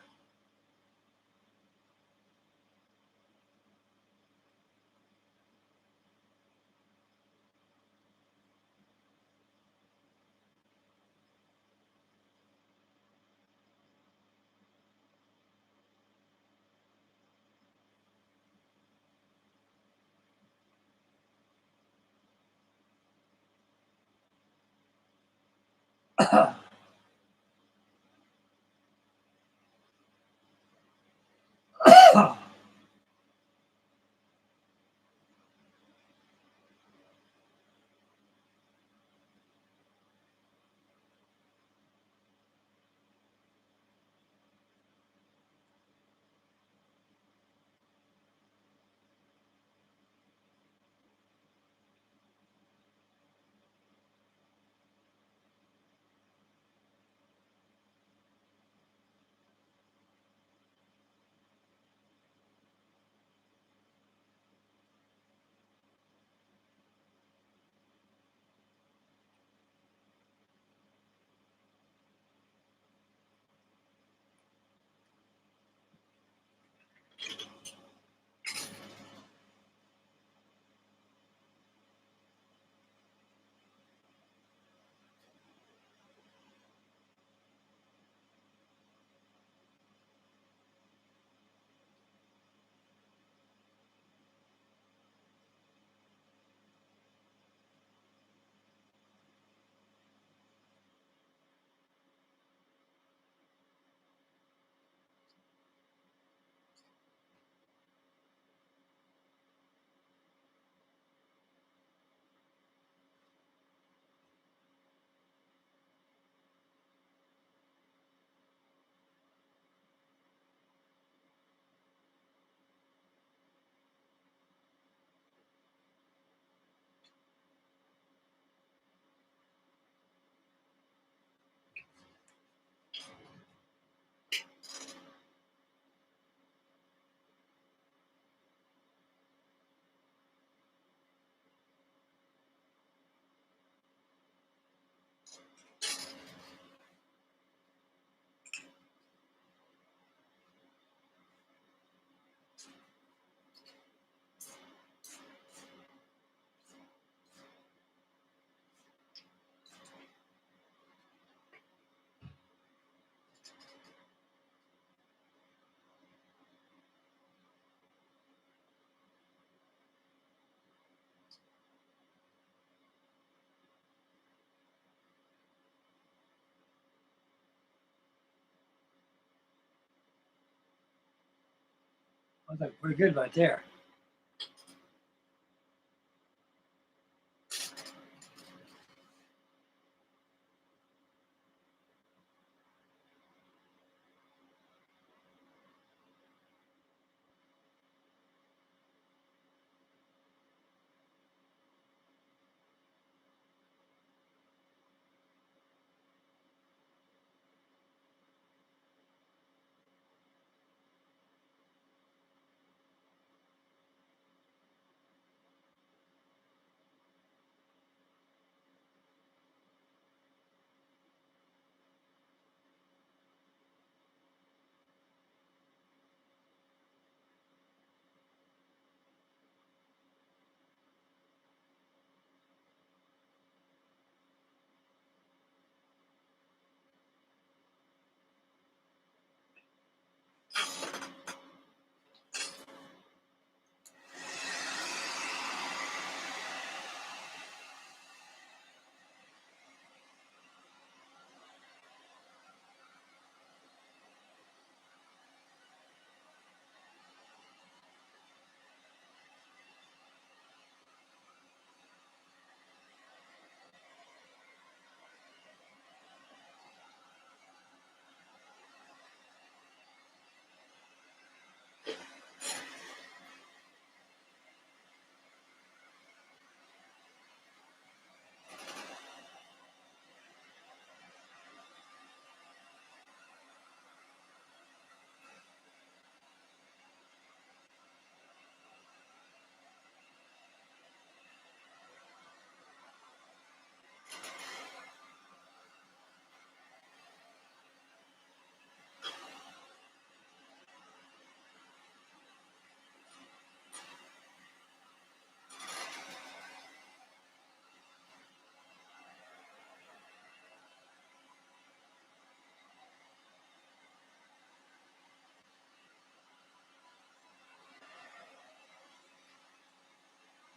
I was like, pretty good right there.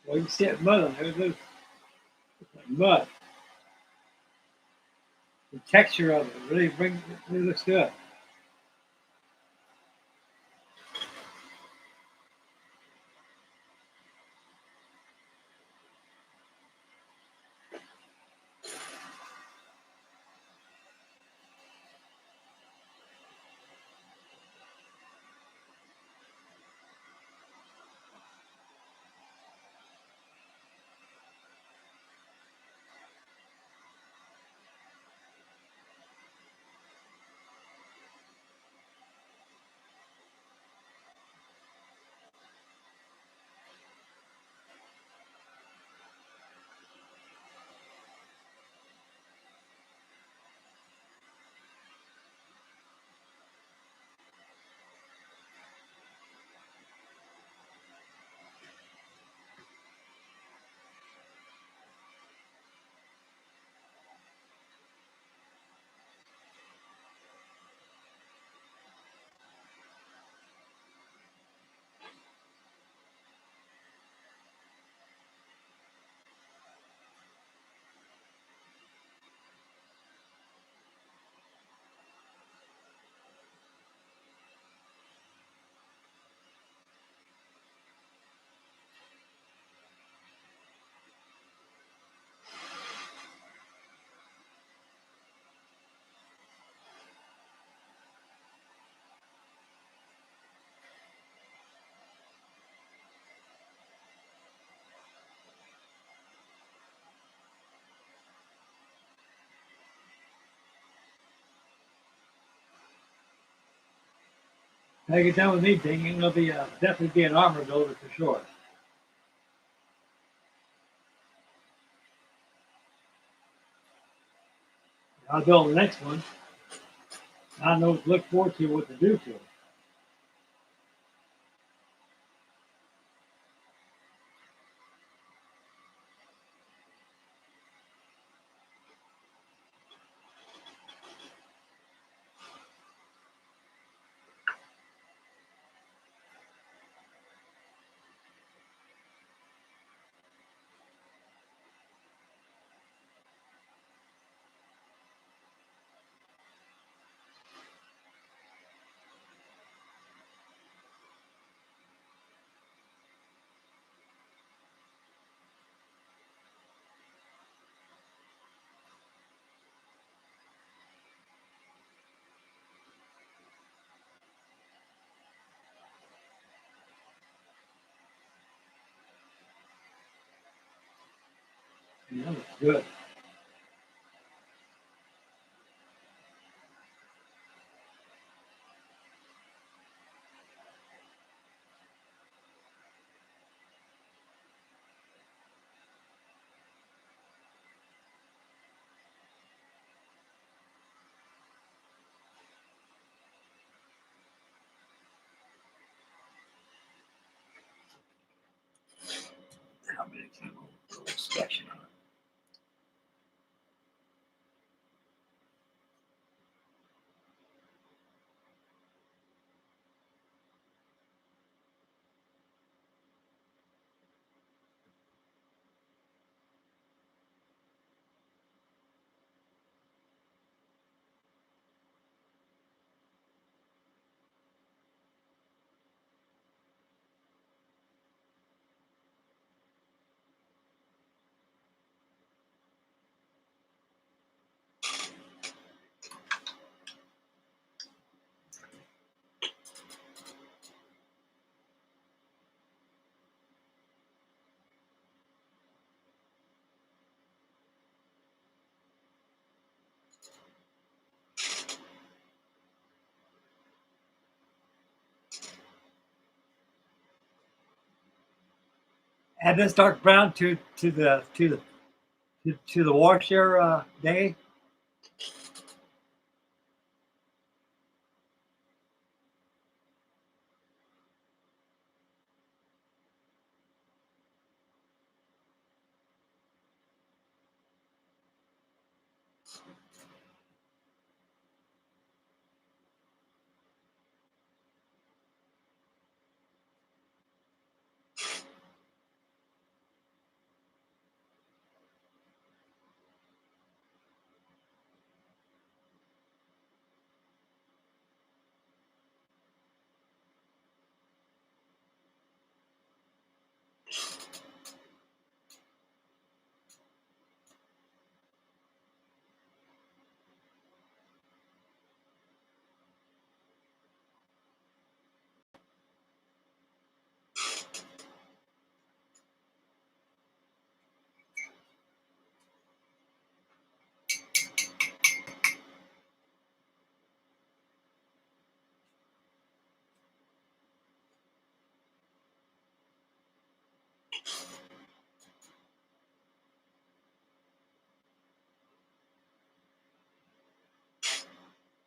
Well, you see it mud on there. It's like mud. The texture of it really looks good. When I get done with anything, it'll be definitely be an armor builder for sure. I'll build the next one. I know what to look forward to, what to do to it. Yeah, that looks good. How many inspection on it? Add this dark brown to the wash there, Day.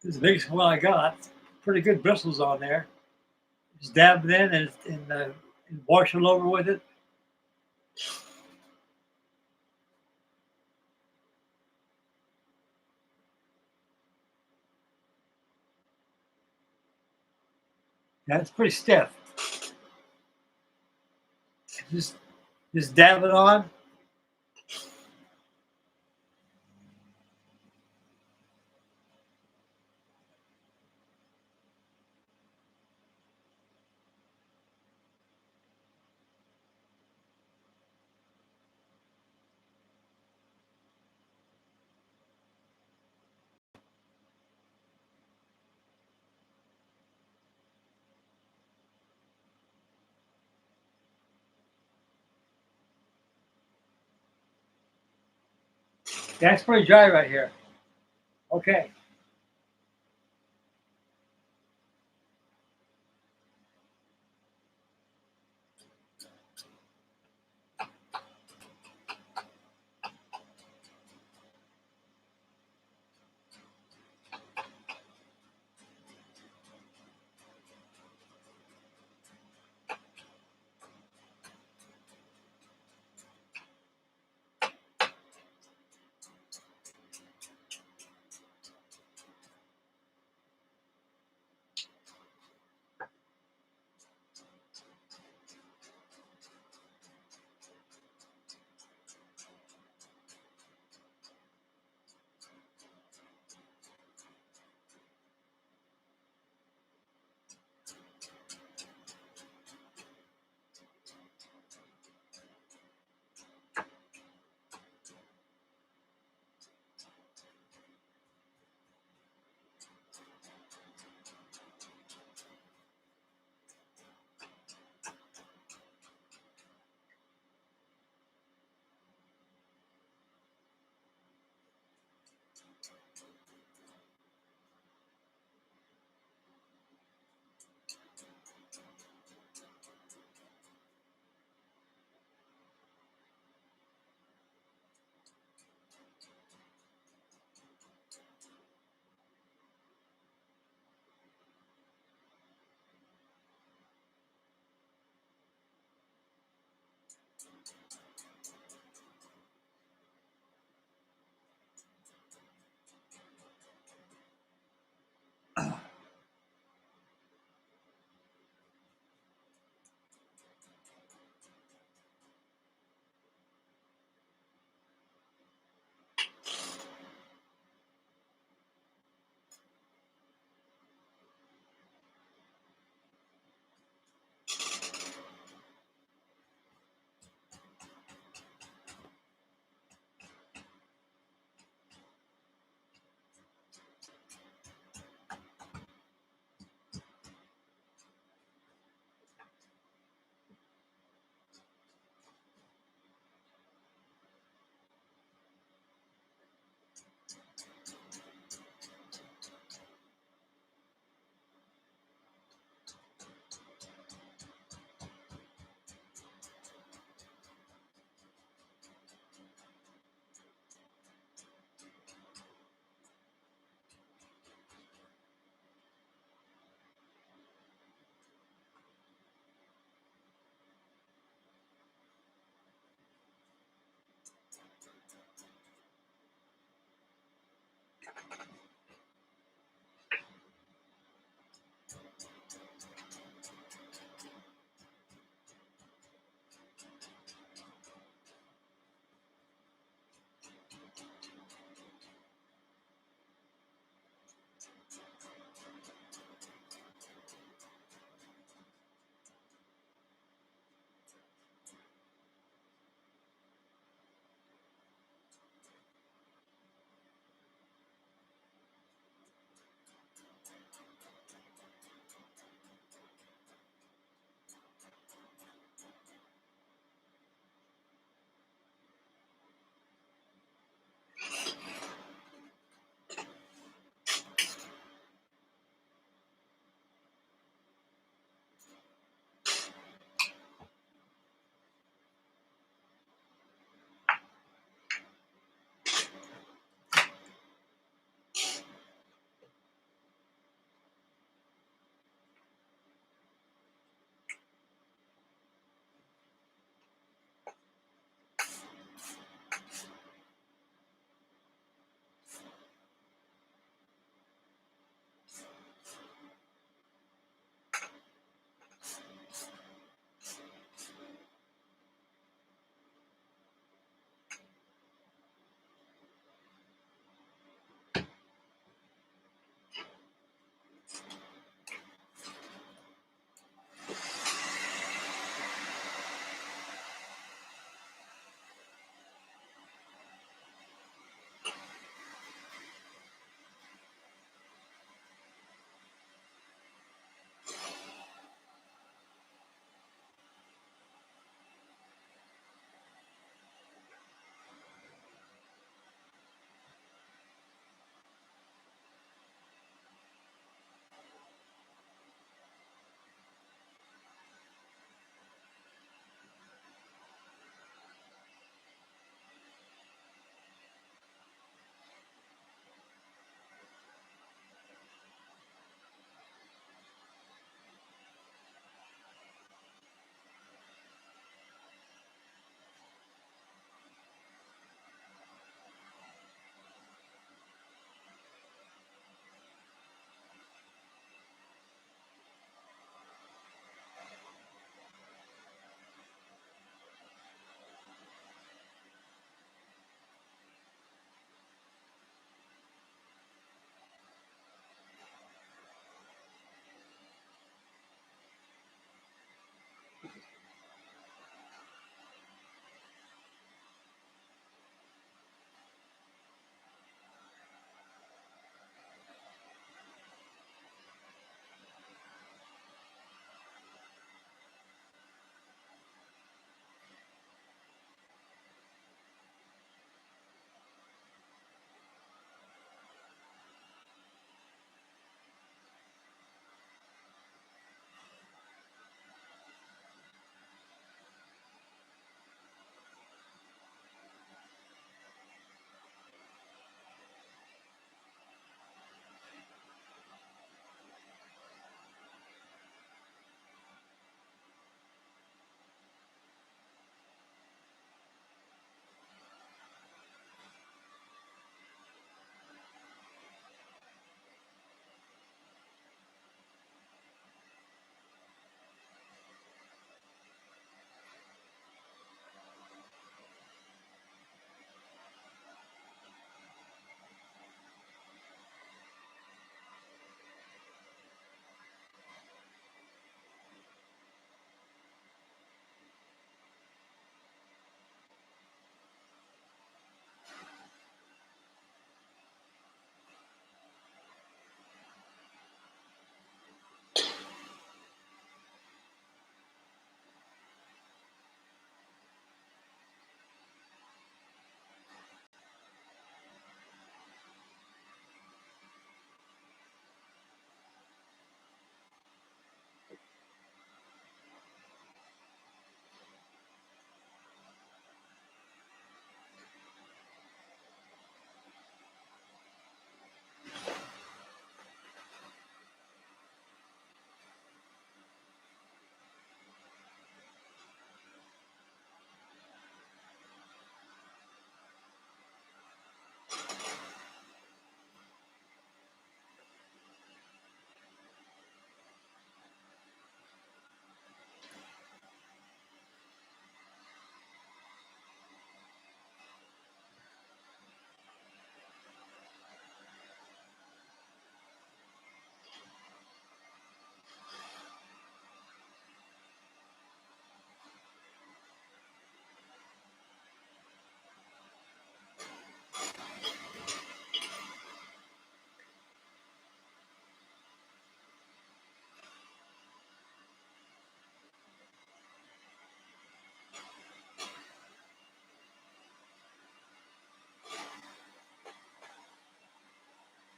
This is the biggest one I got. Pretty good bristles on there. Just dab it in and wash it over with it. That's pretty stiff. Just dab it on. That's pretty dry right here. Okay.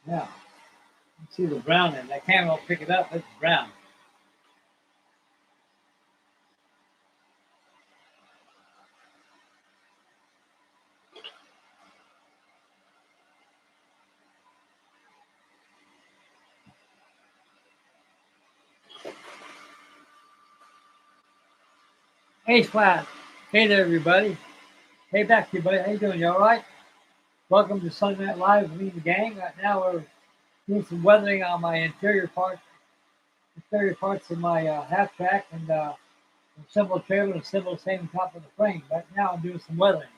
Yeah. You see the brown in that camera will pick it up. It's brown. Hey, Flat. Hey there, everybody. Hey, back to you, buddy. How you doing? You all right? Welcome to Sunday Night Live with me and the gang. Right now we're doing some weathering on my interior parts of my half track and assemble trailer and assemble the same top of the frame. Right now I'm doing some weathering.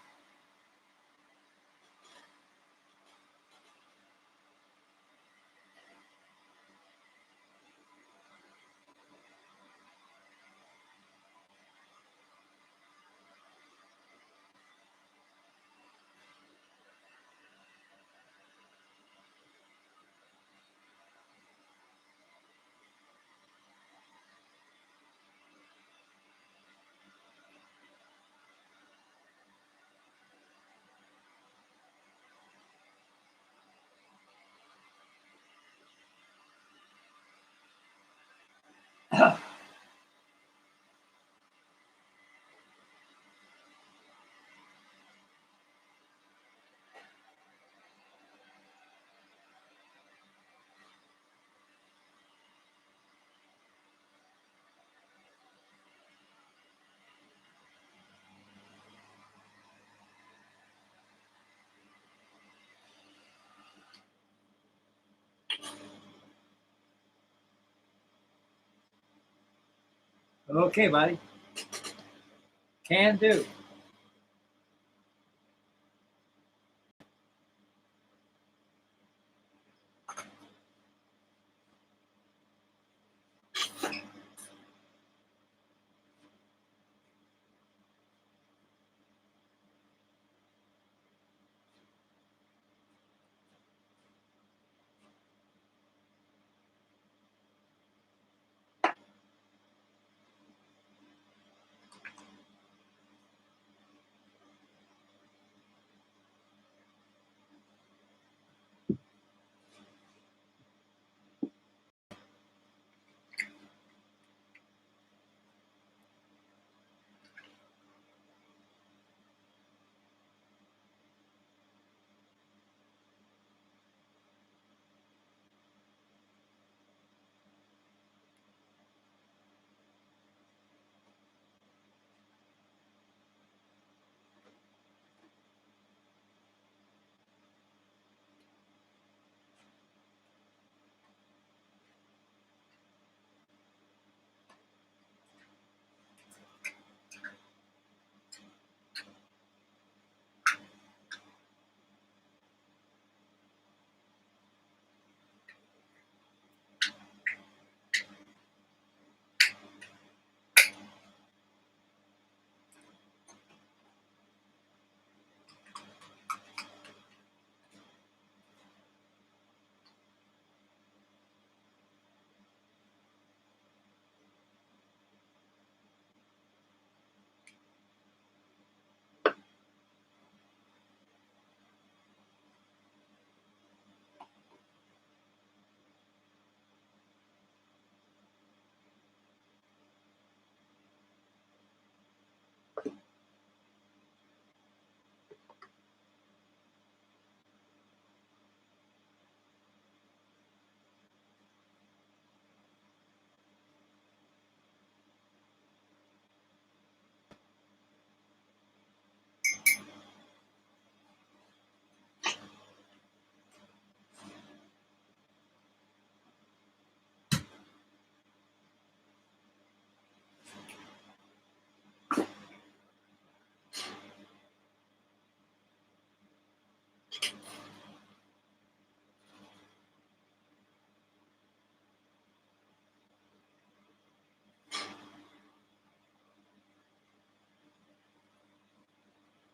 Okay, buddy. Can do.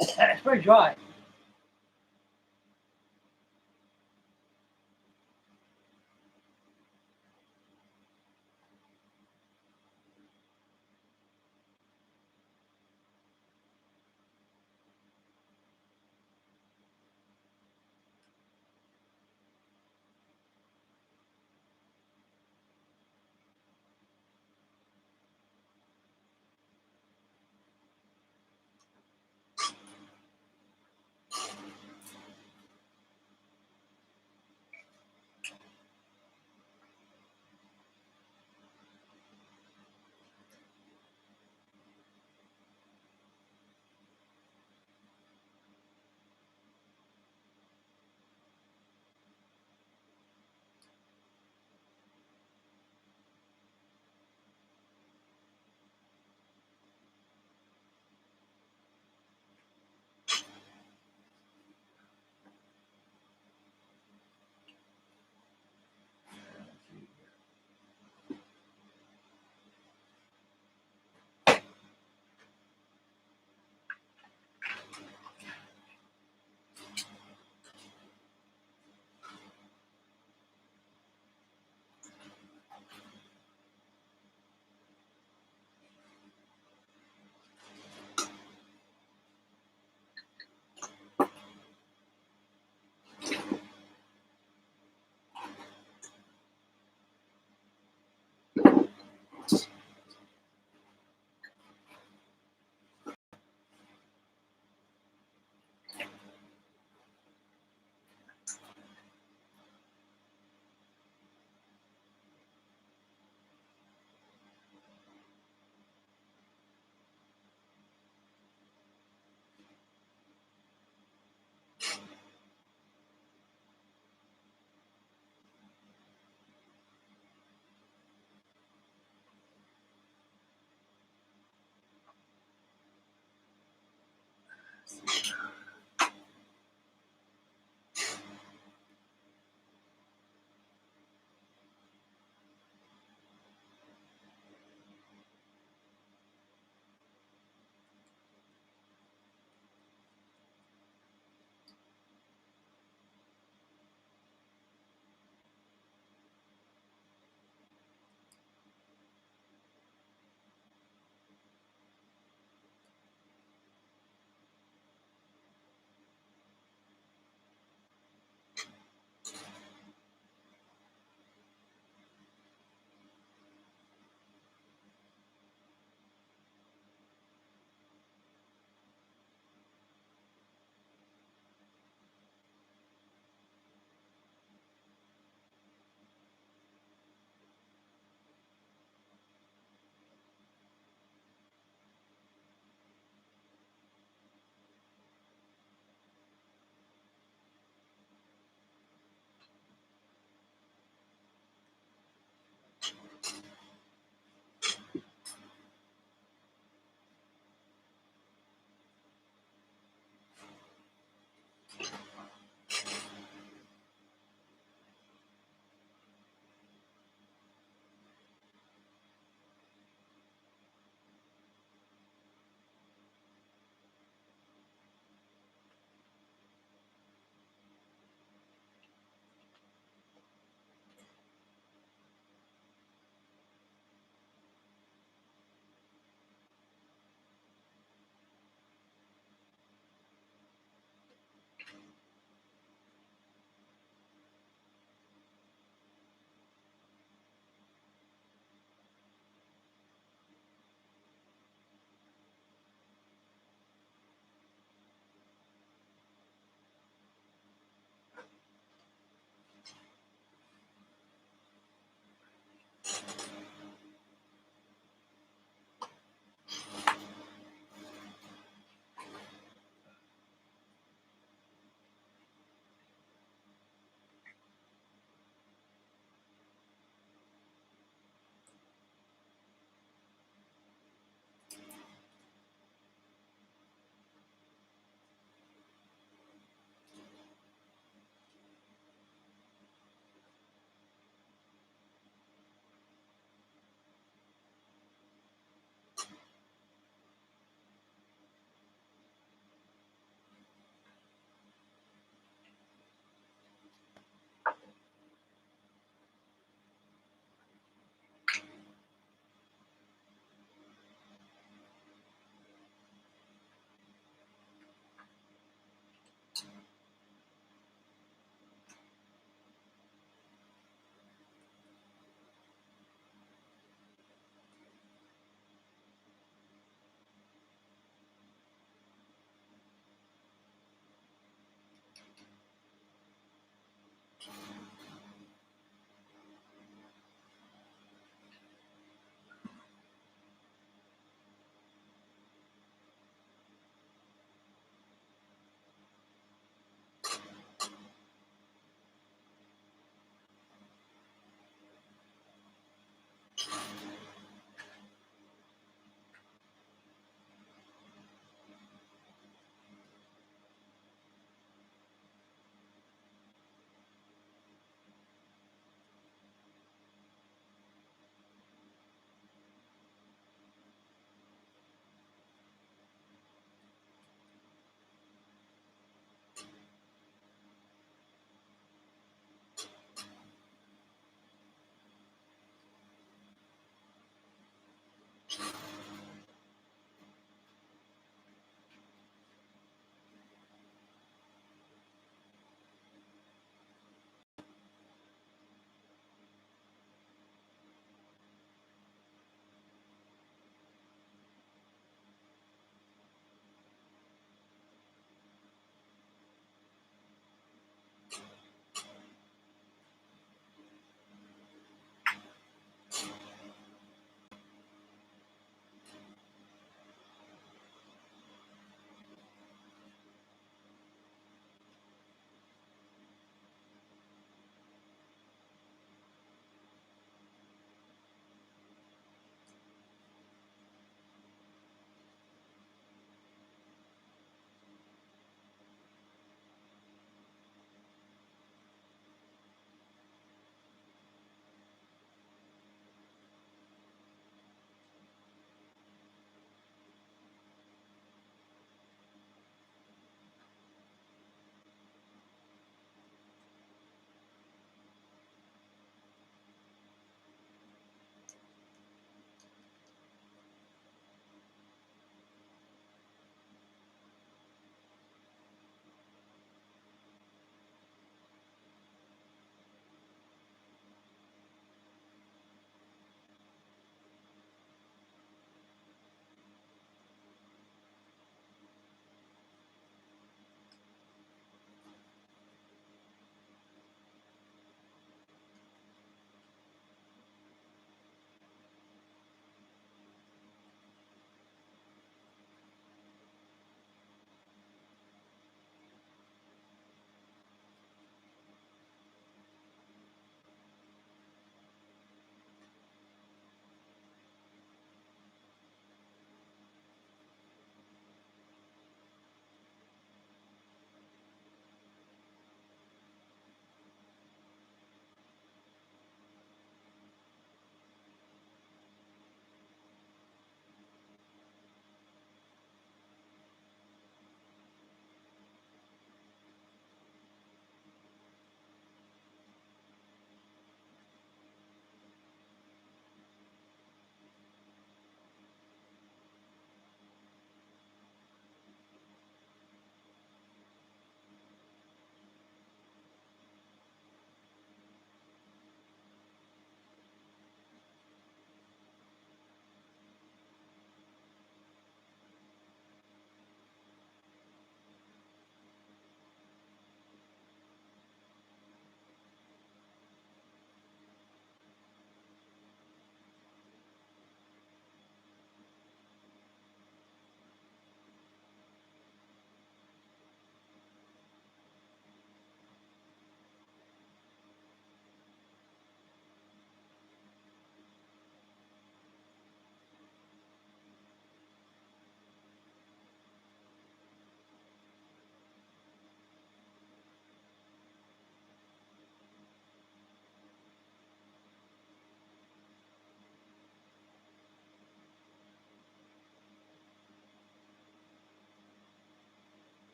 It's pretty dry.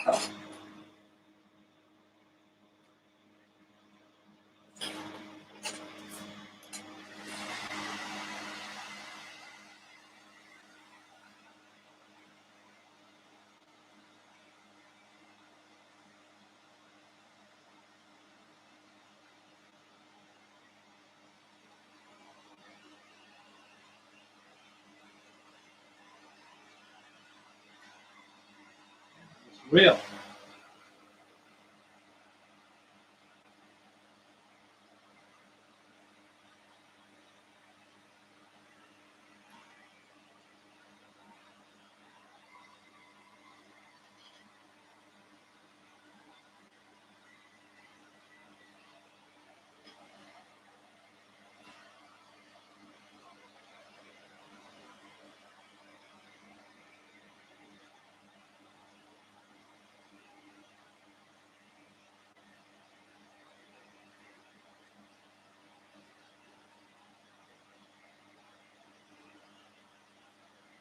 It's real.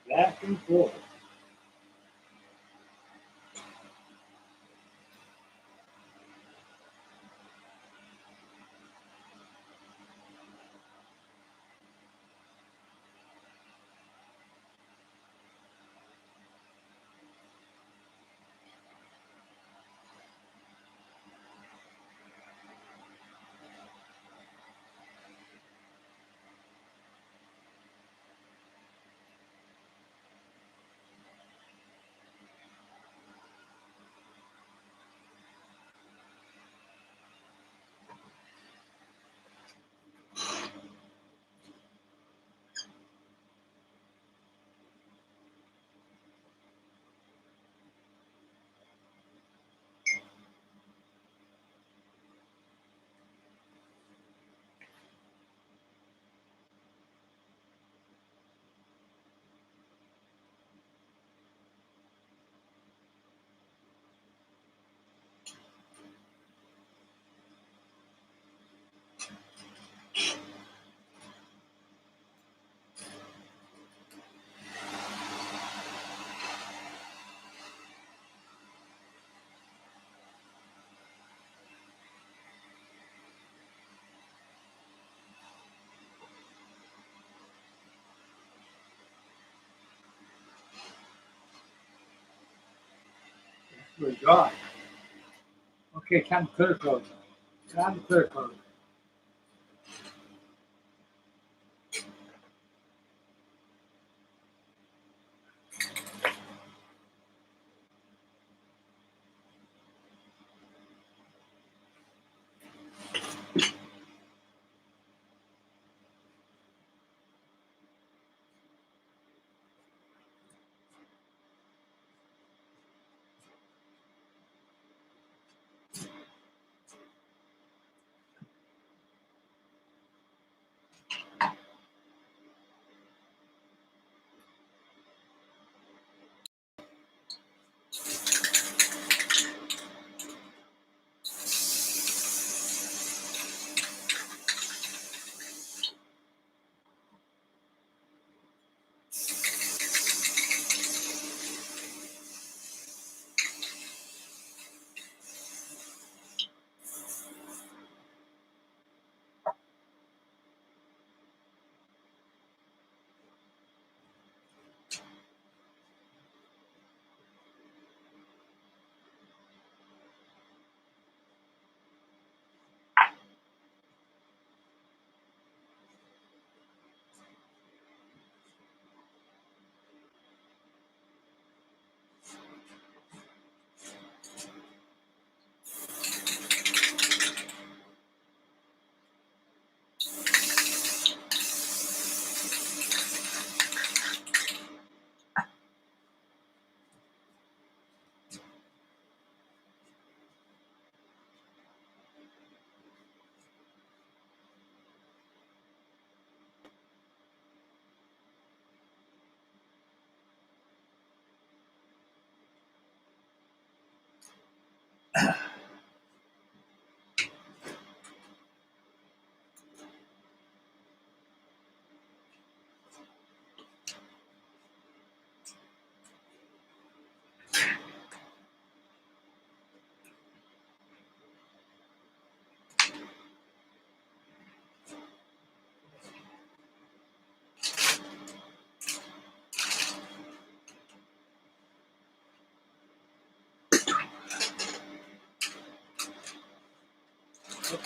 Back and forth. Good God. Okay, time to clear code. Time to clear code.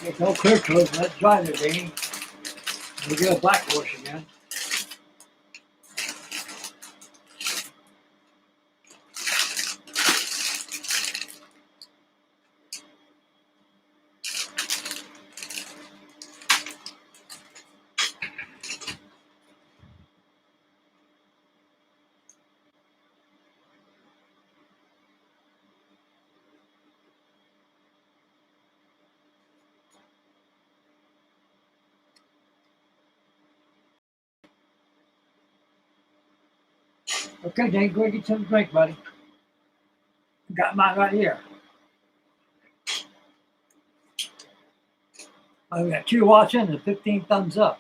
It's all clear coat. Let's dry there, Danny. We get a black wash again. Okay, Danny, go get something to drink, buddy. Got mine right here. I've got 2 watching and 15 thumbs up.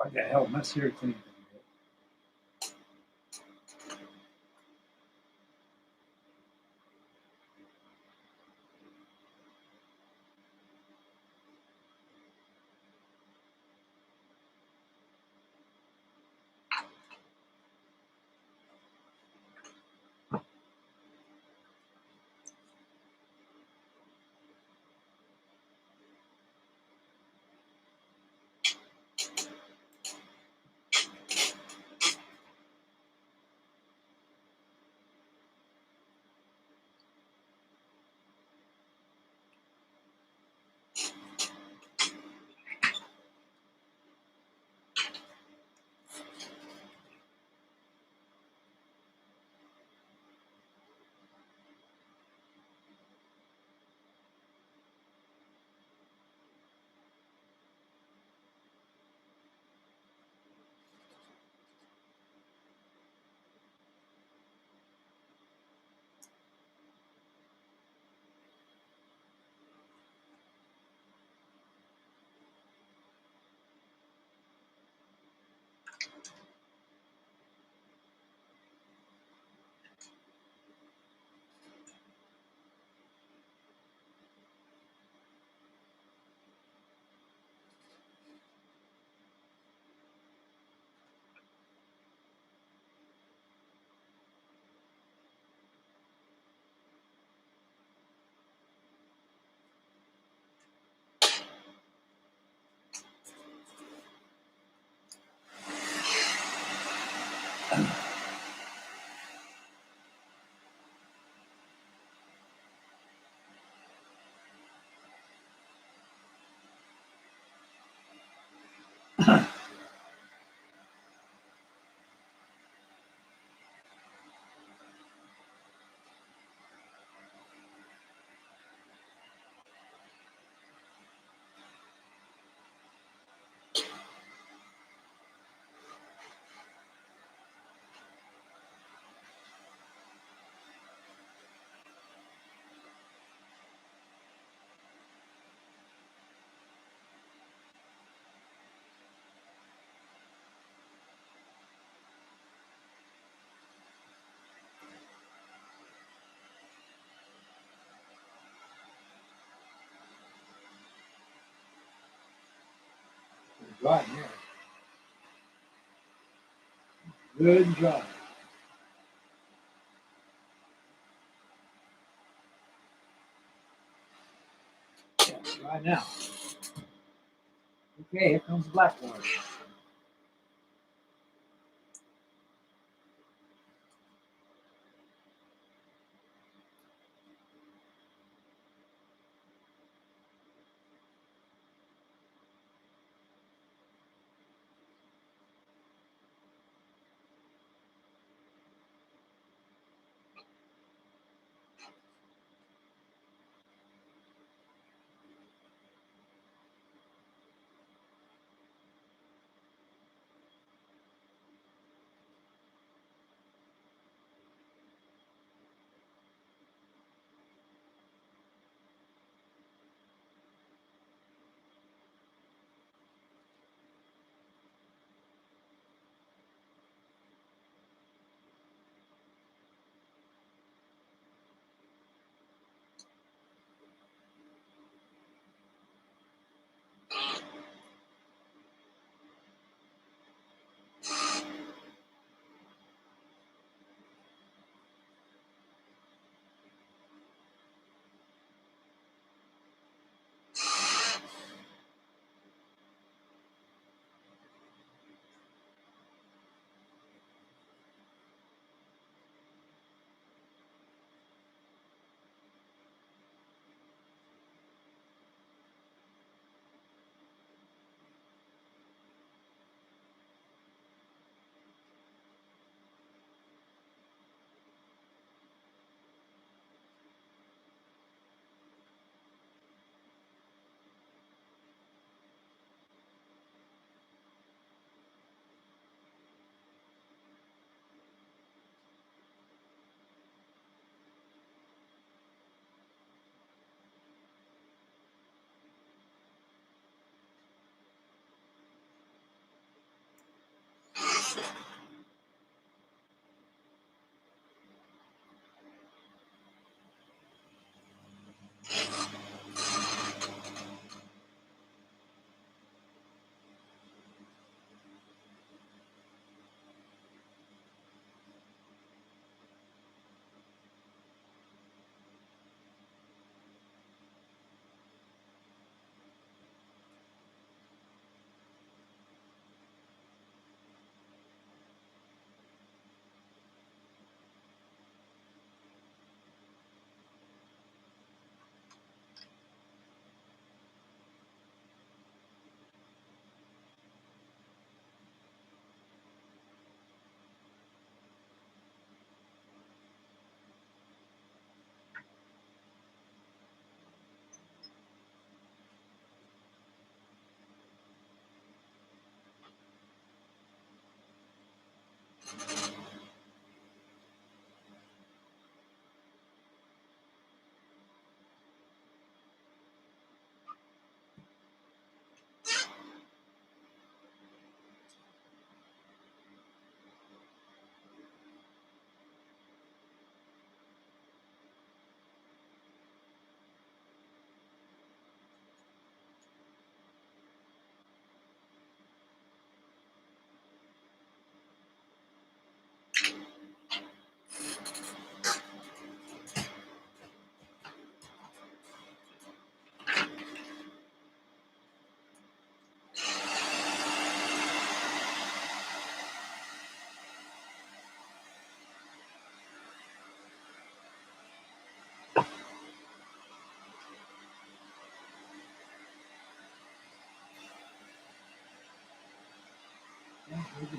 Why the hell am I seriously? Dry here. Good and dry. Yeah, dry now. Okay, here comes the black water.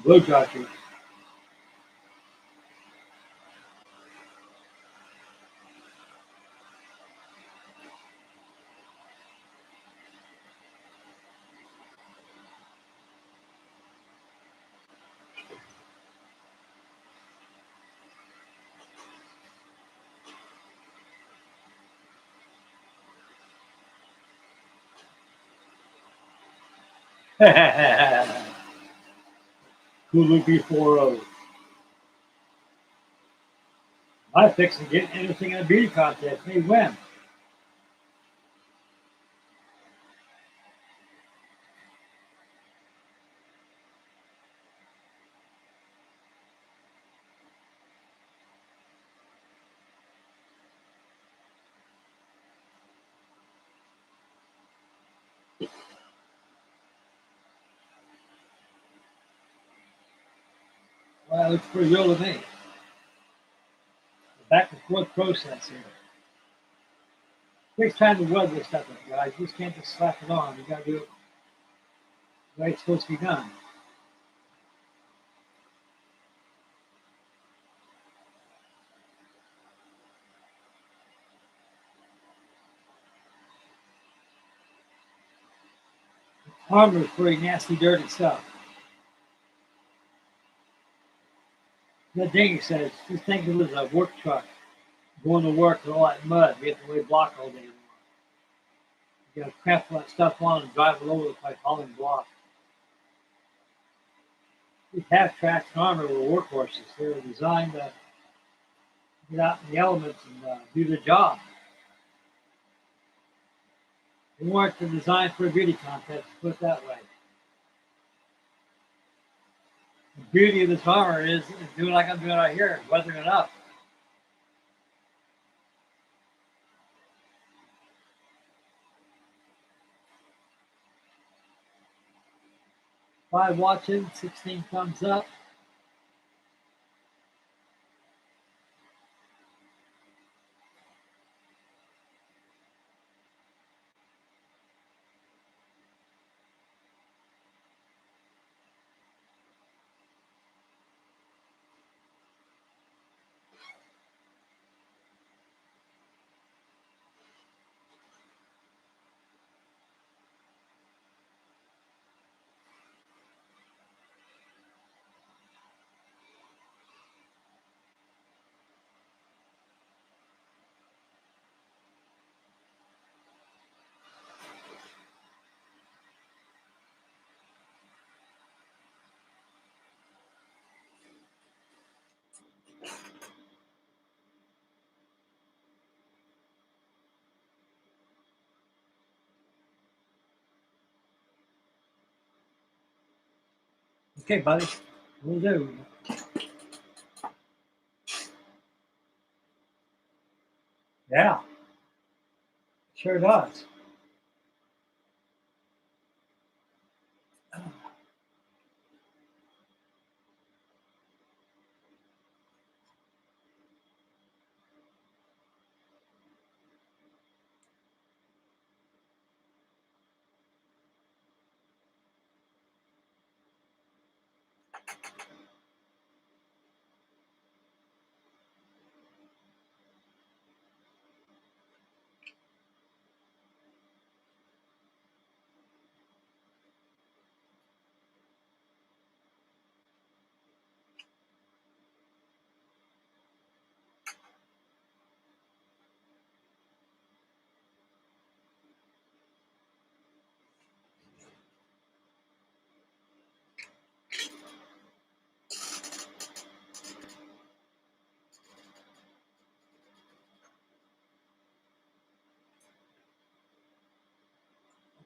Blow dry sheet. Kulupi 4.0. I fix to get anything in a beauty contest. May win. looks pretty real to me. The back and forth process here. Takes time to weld this stuff up, guys. You just can't just slap it on. You gotta do it the way it's supposed to be done. Armor is pretty nasty, dirty stuff. That Dingy says, just think of it as a work truck going to work with all that mud. We have to lay block all day long. You gotta cramp that stuff on and drive it over the place, hauling block. These half-tracks and armor were workhorses. They were designed to get out in the elements and do the job. They weren't designed for a beauty contest, put it that way. The beauty of this armor is doing like I'm doing right here, weathering it up. Five watching, 16 thumbs up. Okay, buddy, we'll do. Yeah, sure does.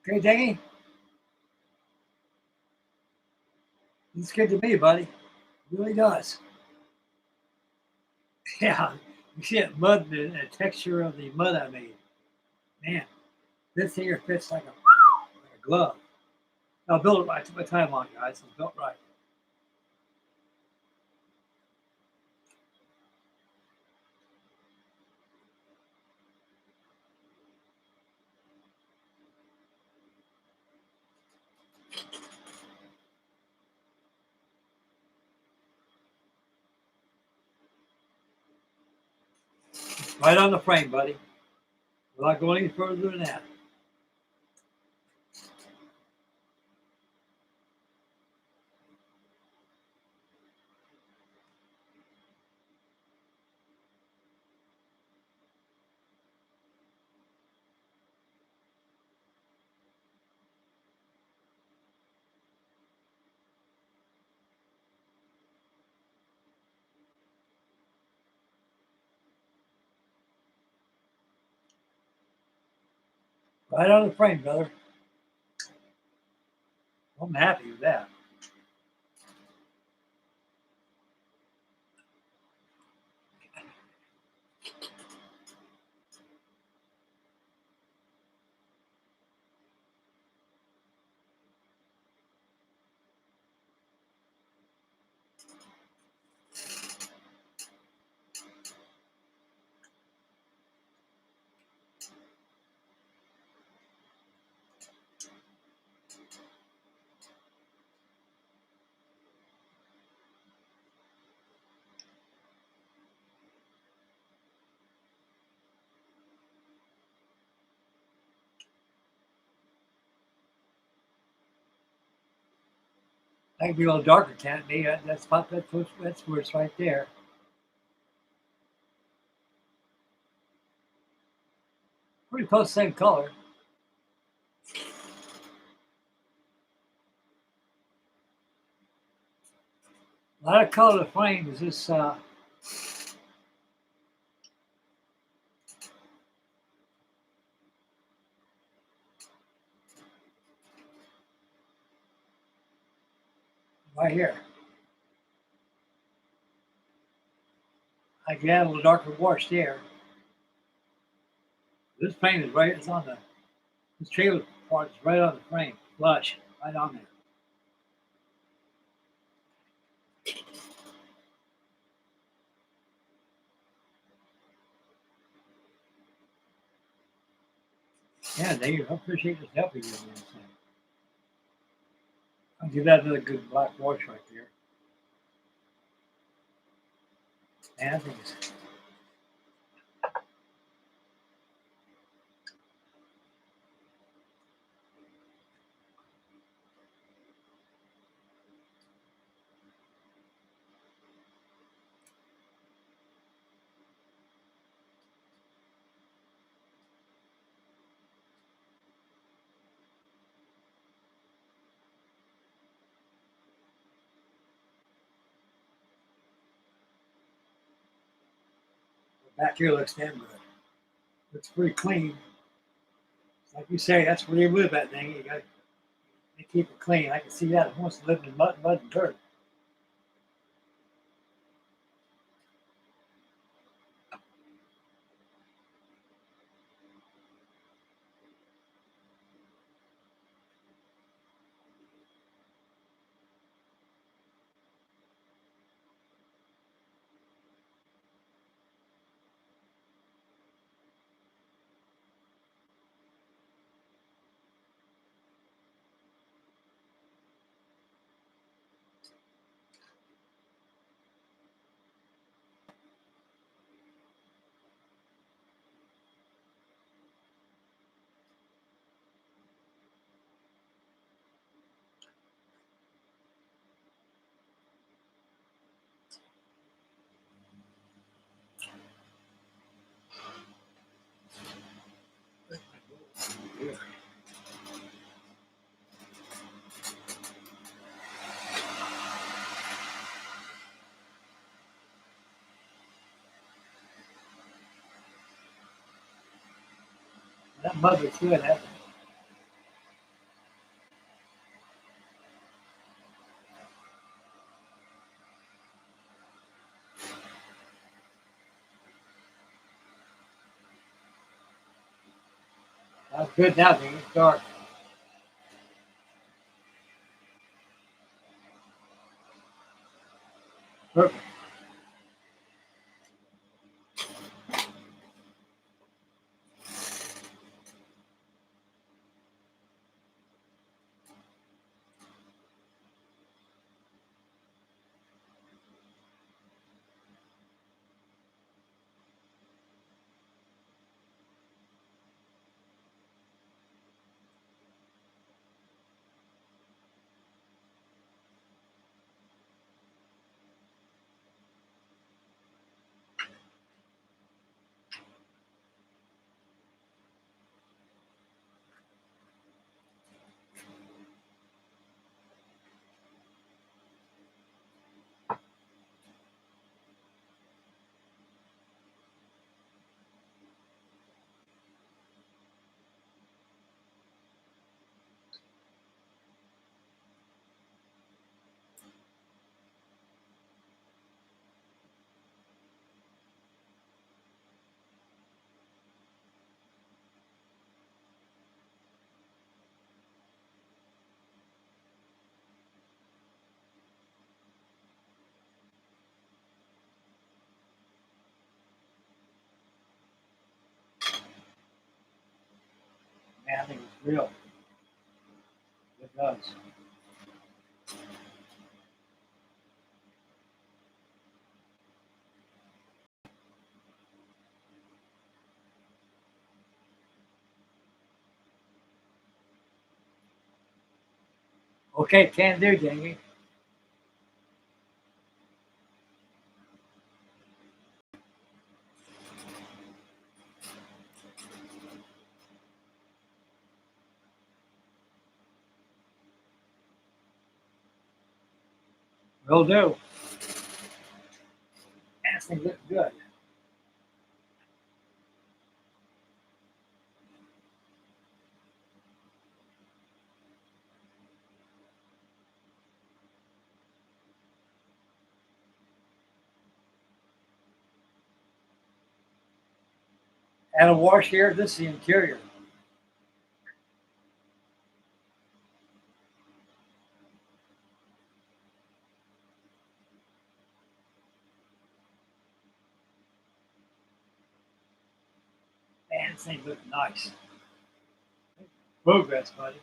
Okay, Dingy? It's good to me, buddy. It really does. Yeah, you see that mud, the texture of the mud I made. Man, this thing here fits like a glove. I'll build it right. I took my time on it, guys. It's built right. Right on the frame, buddy. Without going any further than that. Right on the frame, brother. I'm happy with that. That could be a little darker, can't it be? That's where it's right there. Pretty close, same color. A lot of color of the frame is this. Right here. I can add a little darker wash there. This frame is right. It's on the. This trailer part is right on the frame, flush, right on there. Yeah, Dave, I appreciate this helping you. I'll give that another good black wash right there. And I think it's back here looks damn good. Looks pretty clean. Like you say, that's where you live that thing. You got to keep it clean. I can see that it wants to live in mud and dirt. That mud looks good, hasn't it? That's good now, thing. It's dark. Perfect. Man, I think it's real. It does. Okay, can do, Jamie. Will do. Man, this thing looks good. Add a wash here. This is the interior. Man, this thing looks nice. Progress, buddy.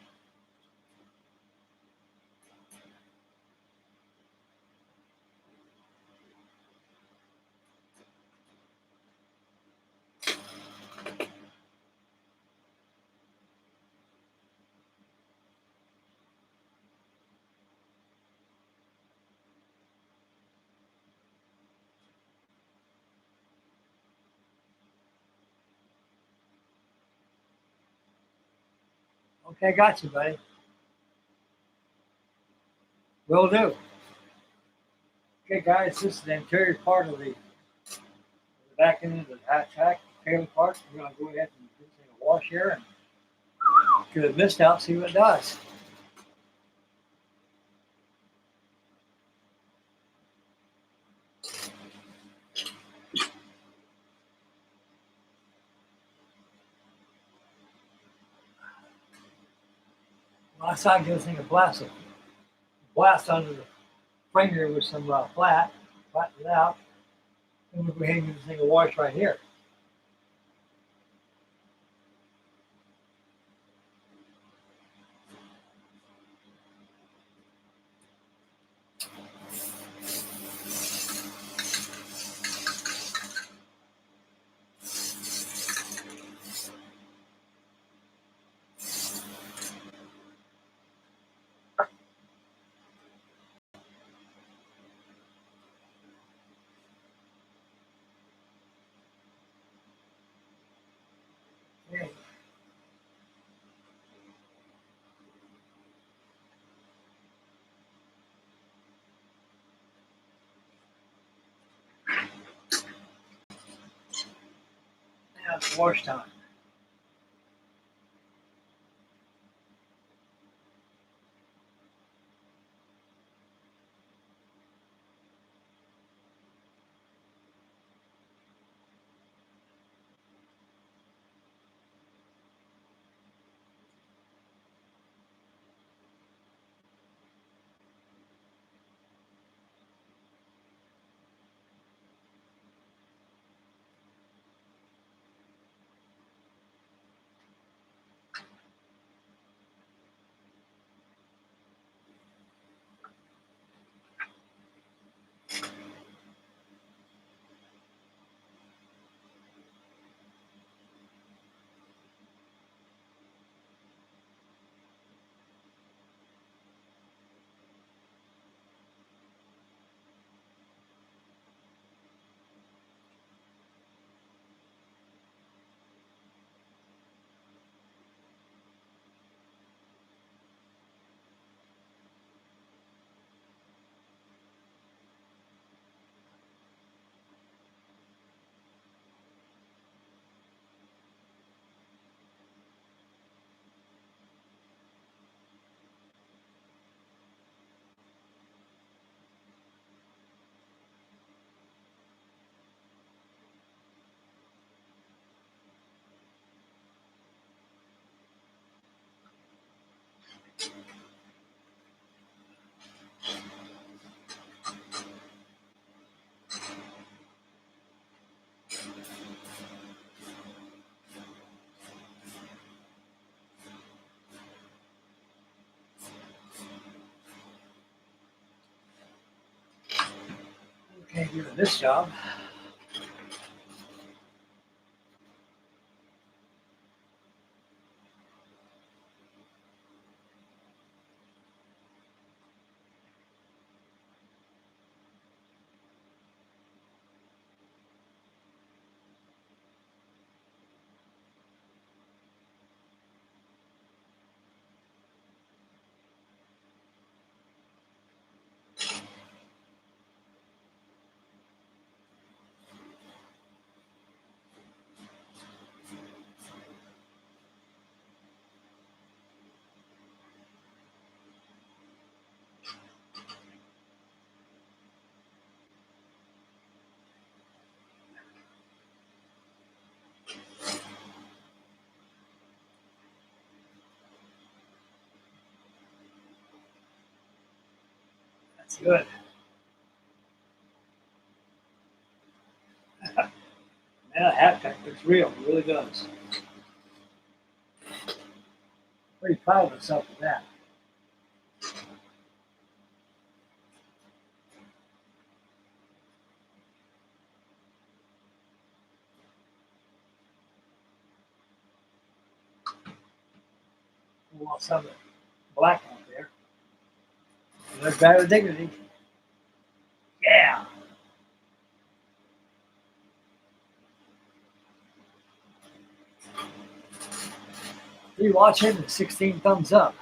Okay, got you, buddy. Will do. Okay, guys, this is the interior part of the back end of the Halftrack trailer part. We're going to go ahead and do a wash here and get the mist out, see what it does. Last time I give this thing a blast under the frame here with some flatten it out. And we'll go ahead and give this thing a wash right here. Okay. Now it's wash time. Okay, doing this job. Good. Man, Halftrack looks real. It really does. Pretty proud of myself for that. Well, some of the black out there. There's better dignity. Yeah. If you watch him, 16 thumbs up.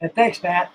And thanks, Matt.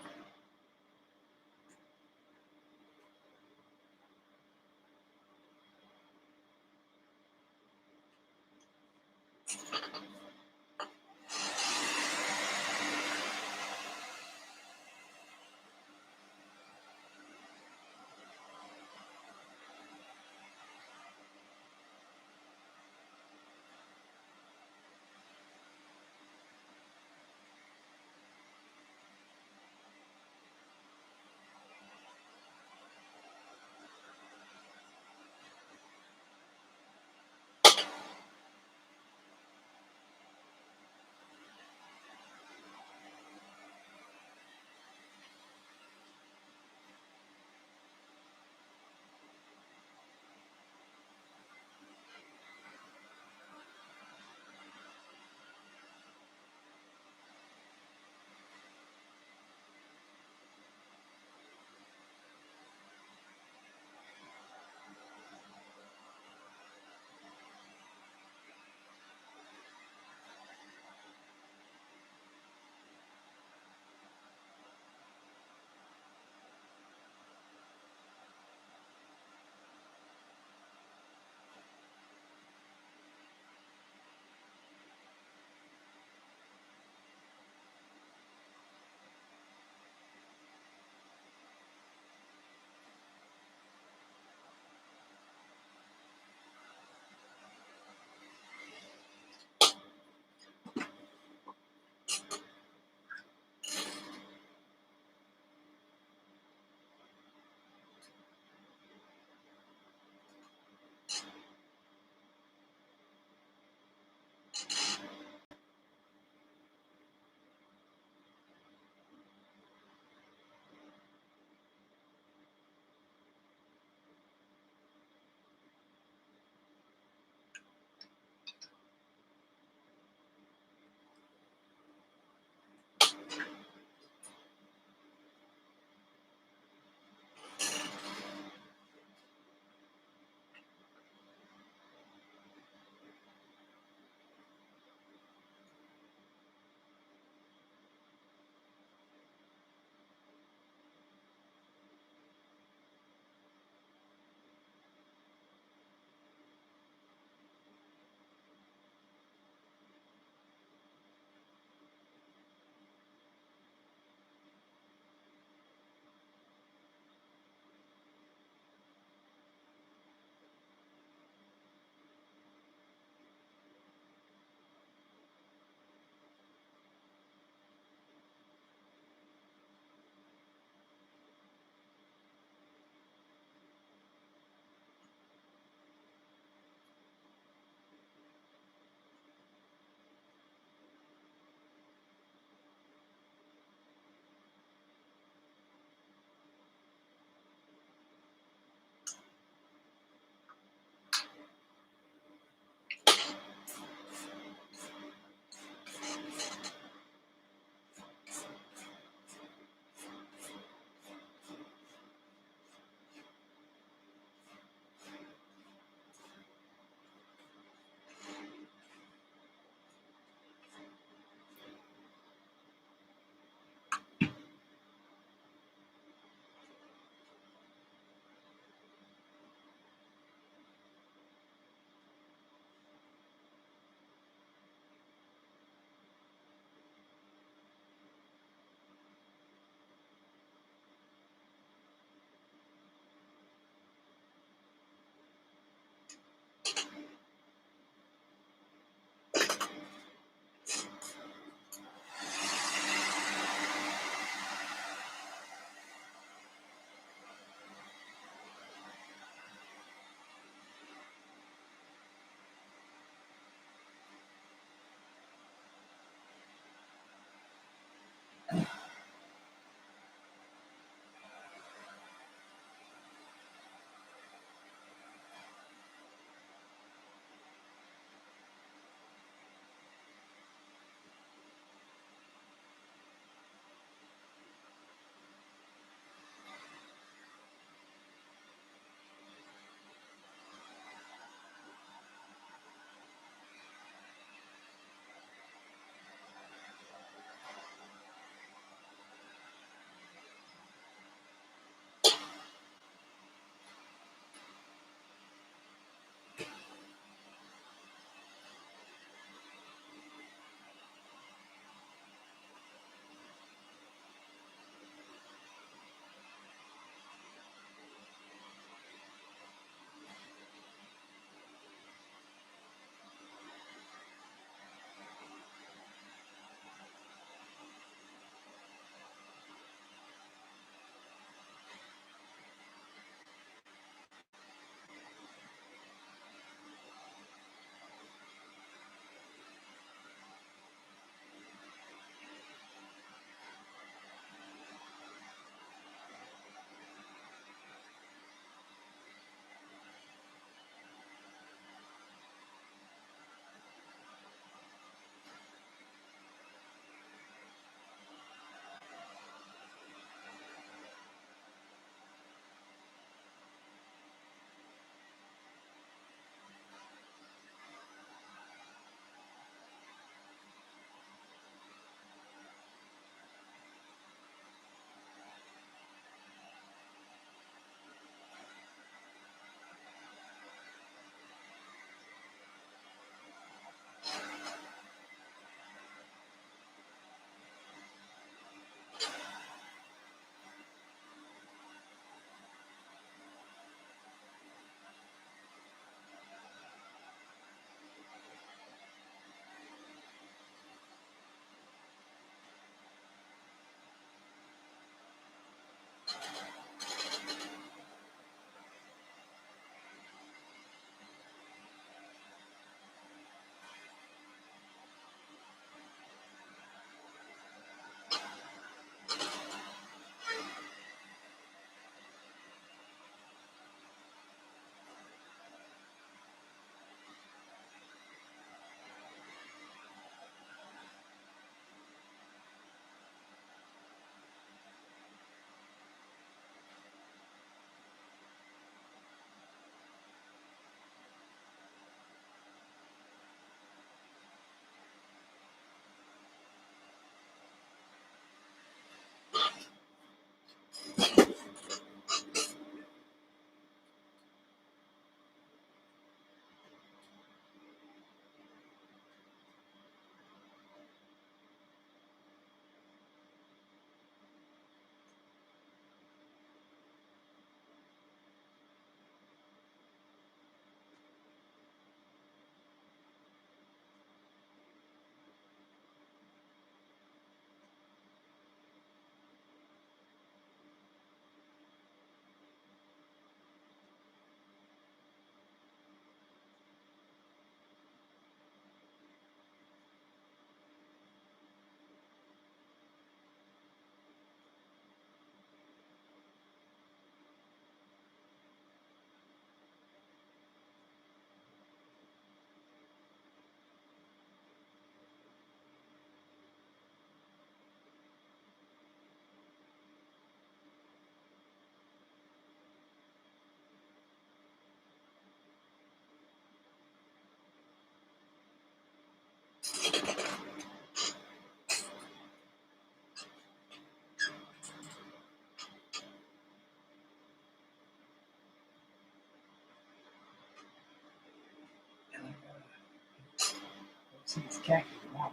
See, it's khaki tomorrow.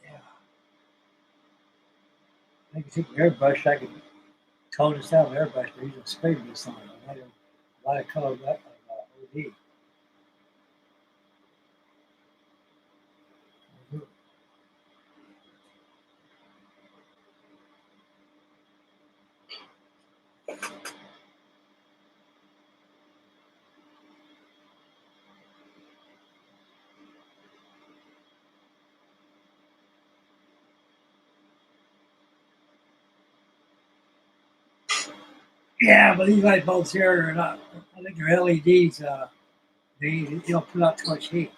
Yeah. I can take an airbrush. I can tone this down with airbrush, but using spray mist on it. I don't a lot of color left of OD. Yeah, but these light bulbs here are not. I think they're LEDs. They don't put out too much heat.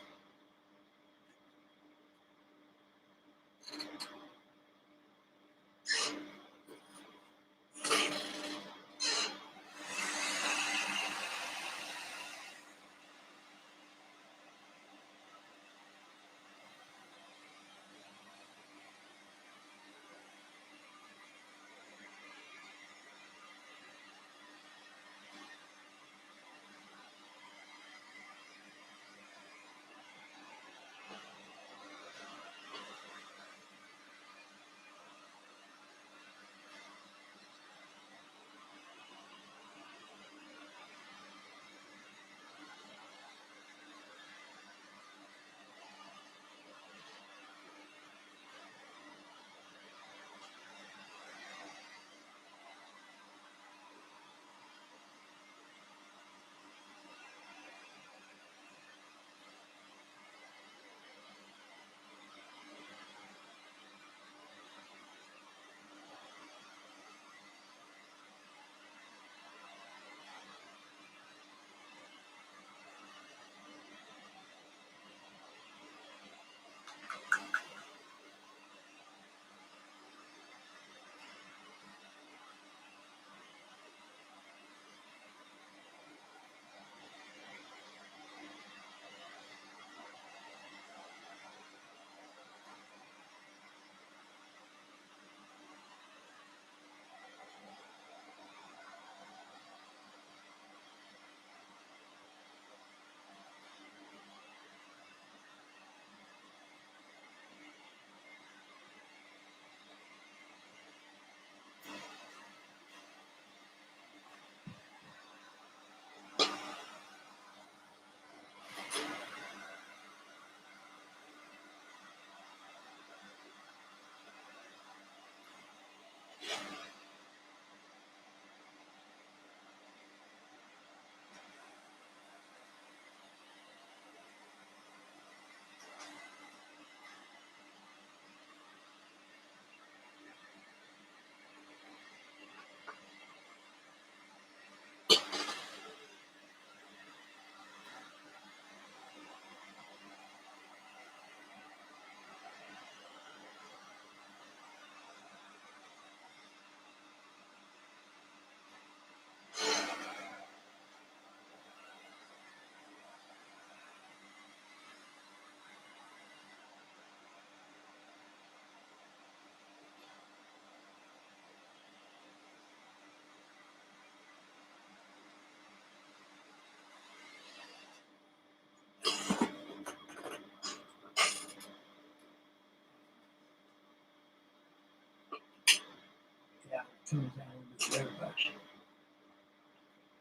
Turn it down a little bit for everybody.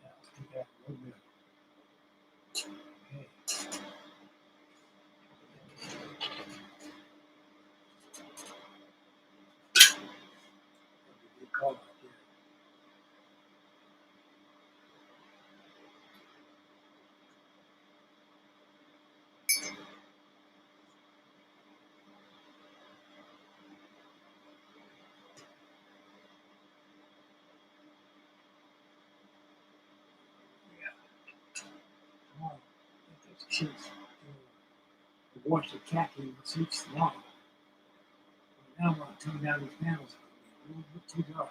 Yeah, let's do that a little bit. Okay. Good call out there. Come on. Get those kids. The wash the khaki in the seats now. Now I'm going to turn down these panels a little bit too dark.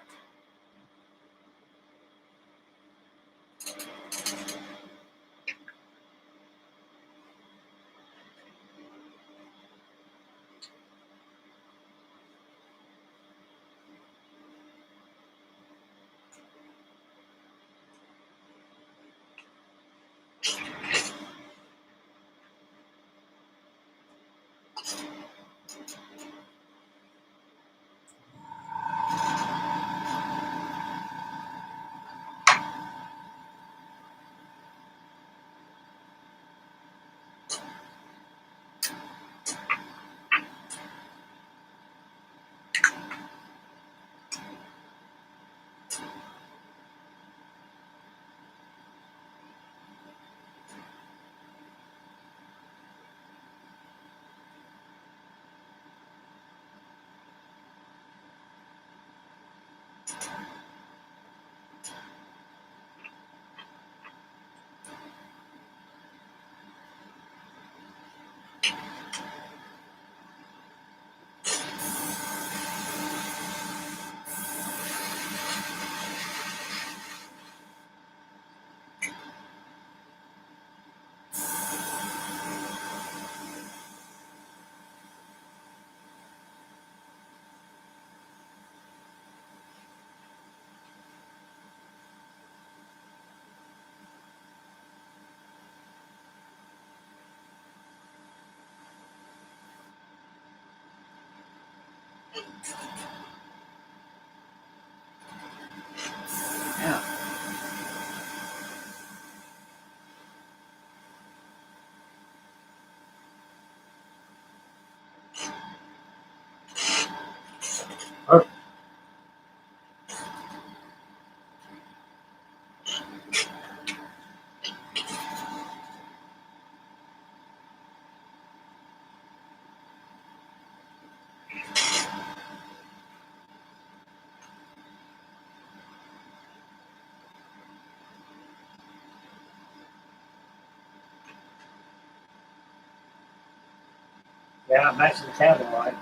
Yeah. Perfect. Yeah, matching the cabin light.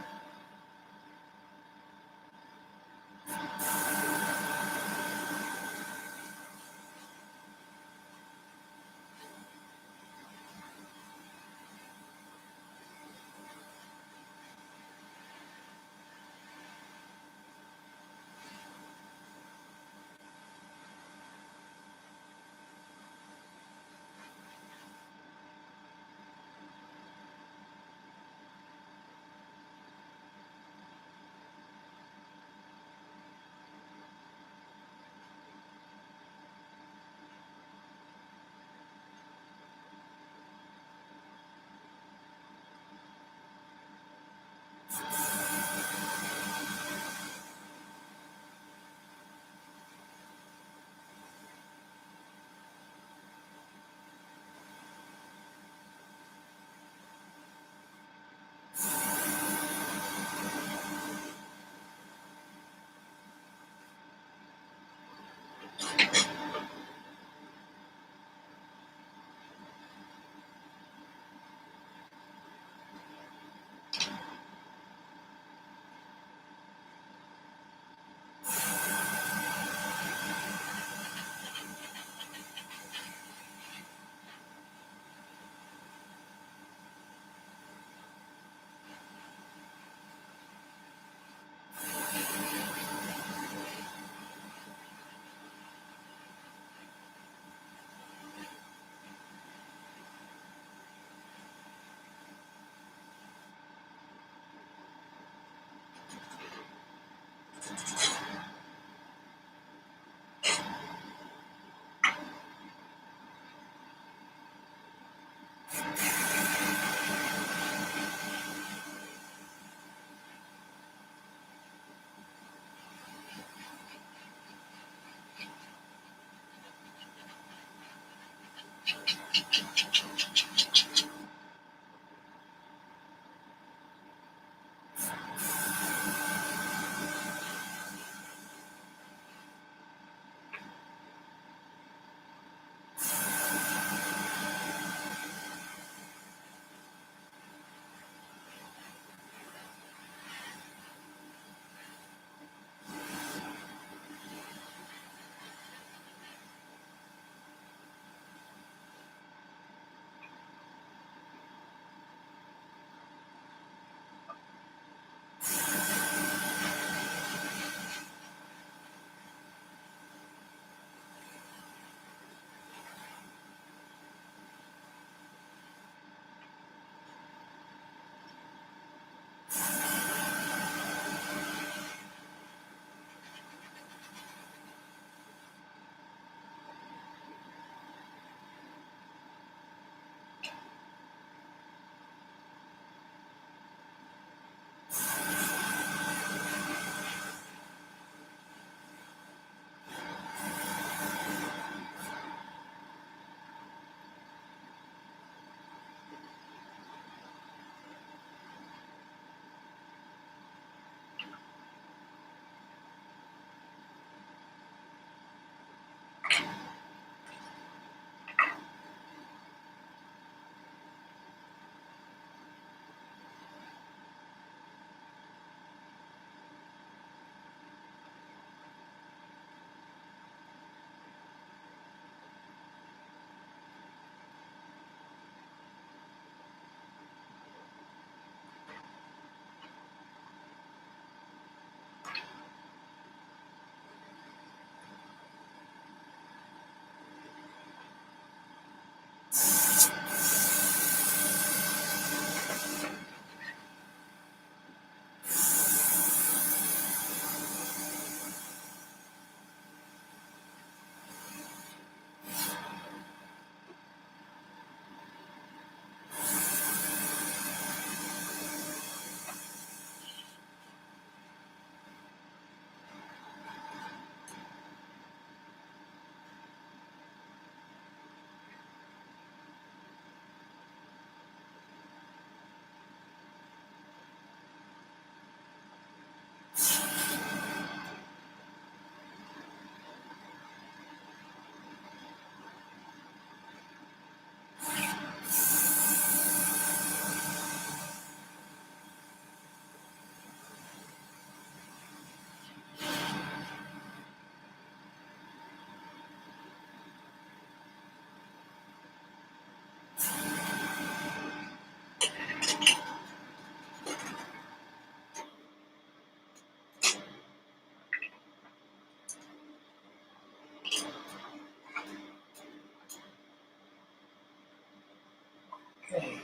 Okay.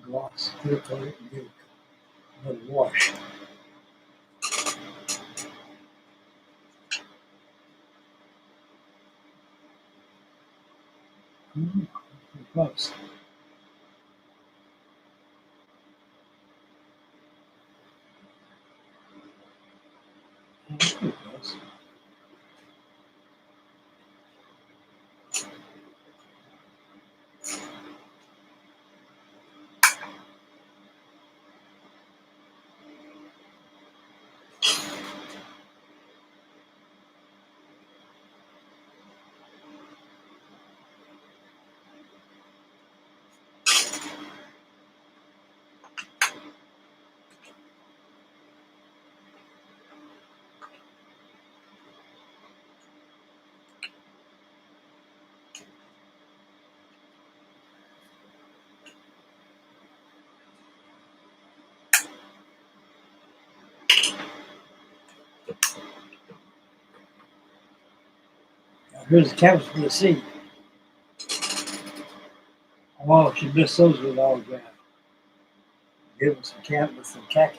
Gloss, filter, and give it a little wash. Close. Pretty close. Now, here's the canvas for the seat. Oh, if you miss those with autograph, give them some canvas, some khaki.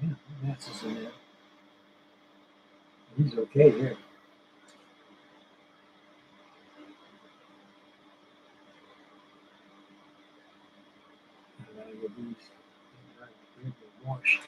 Yeah, that's just in there. He's okay here. I gotta get these washed.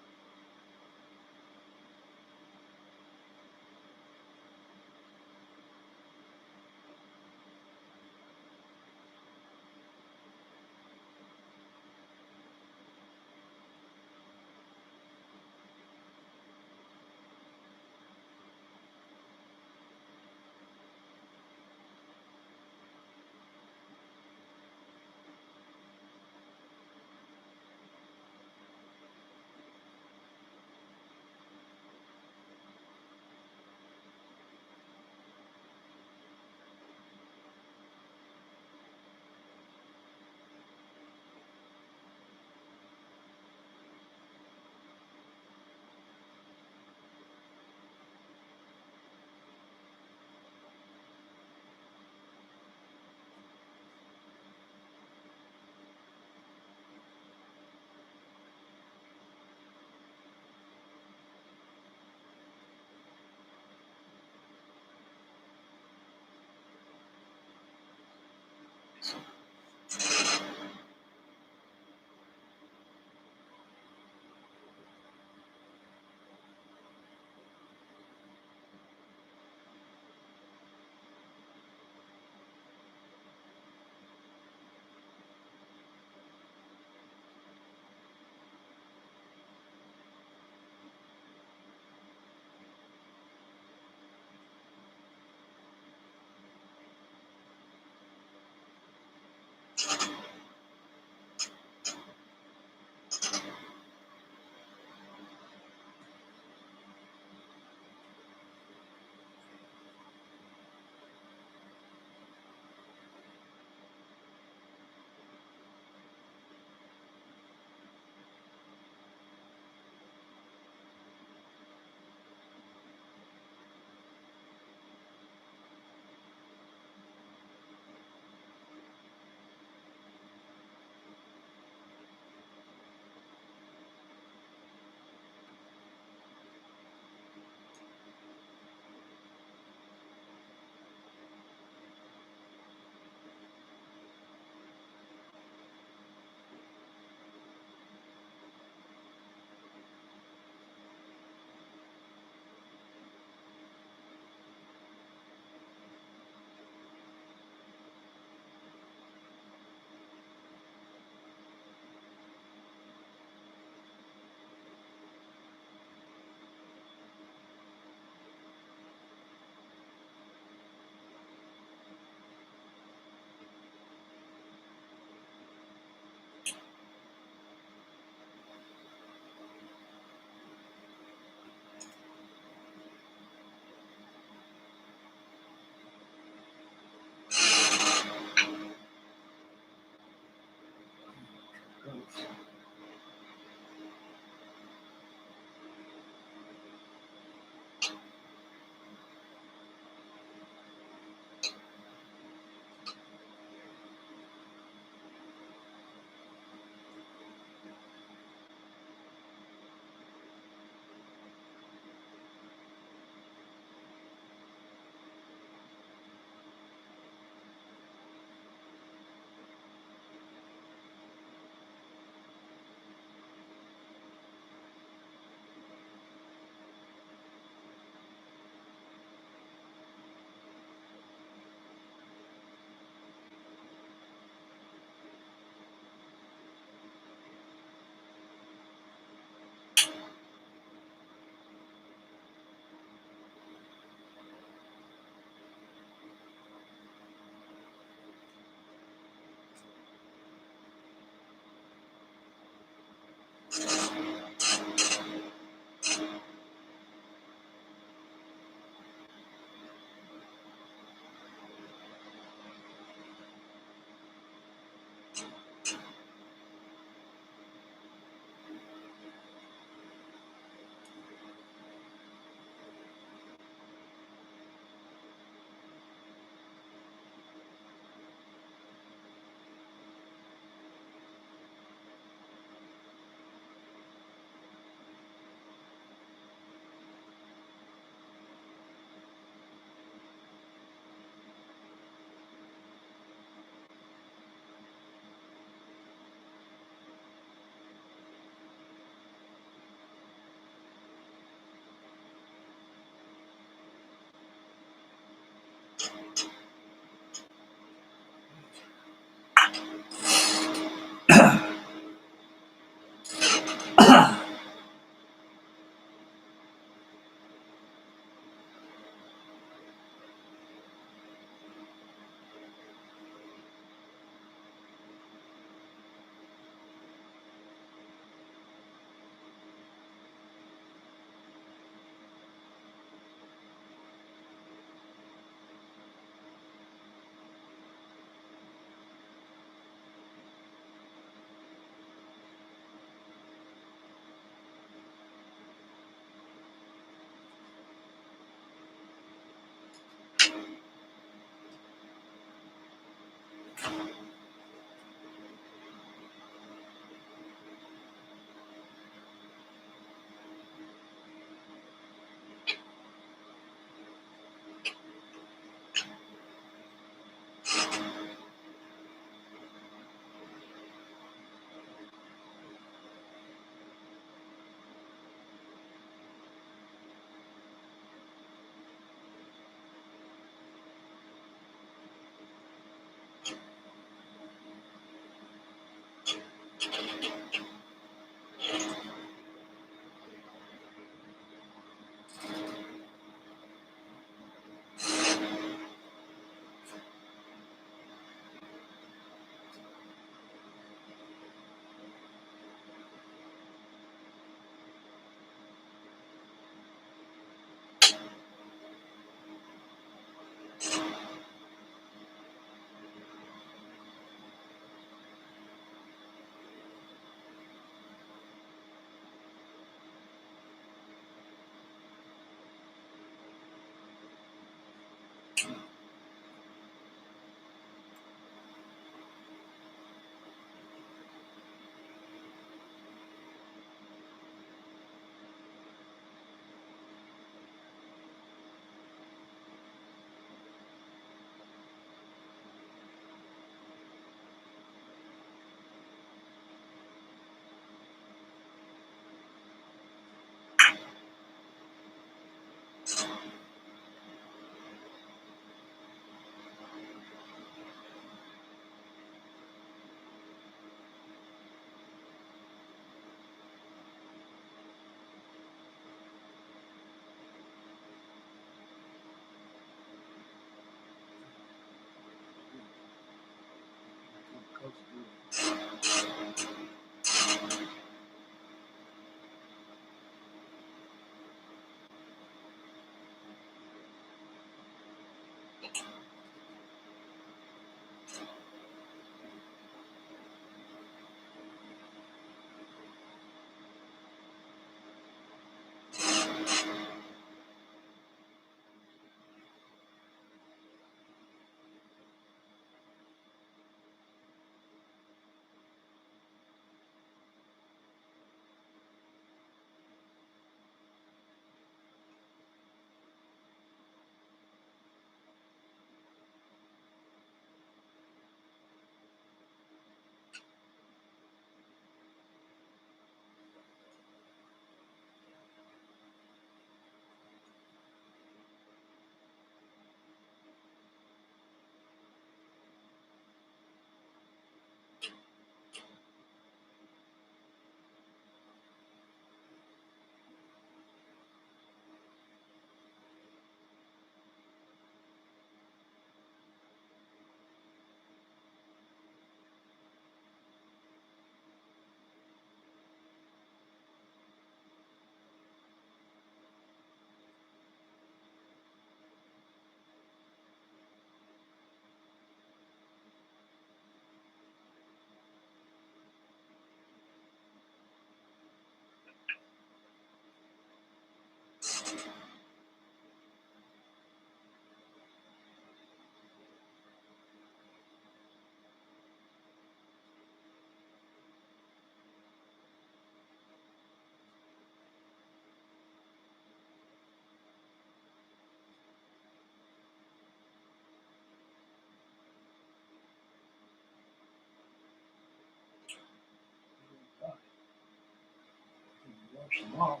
wash them off.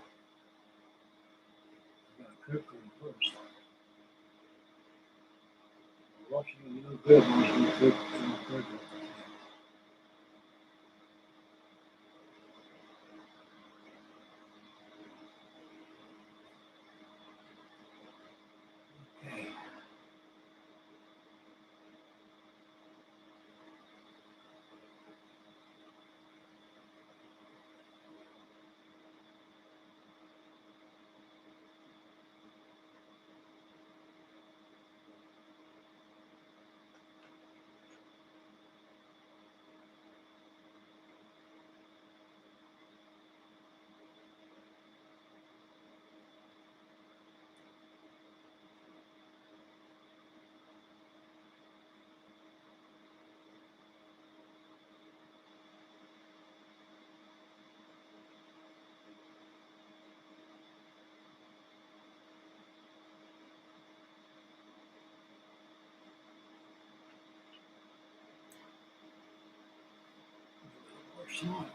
Got to cook them first. Washing them no good once you cook them. Okay. Wash them off.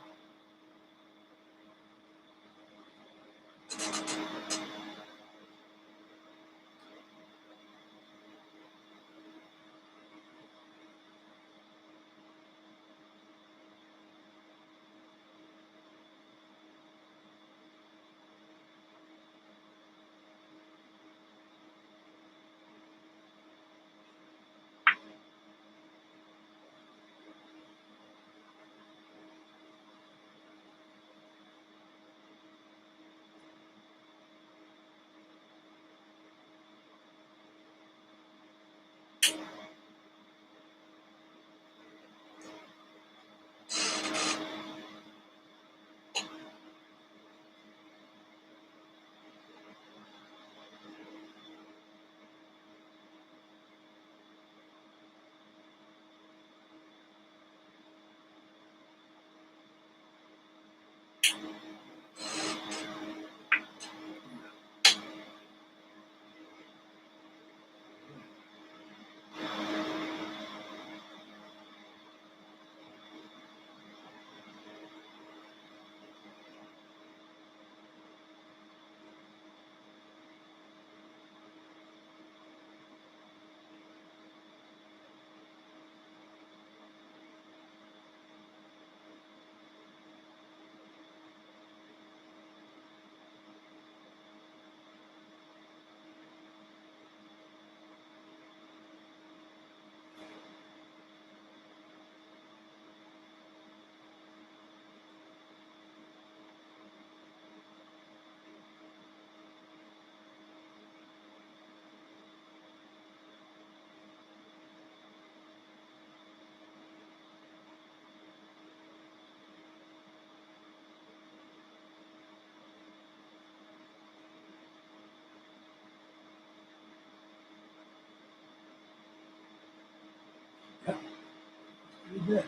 Pretty good.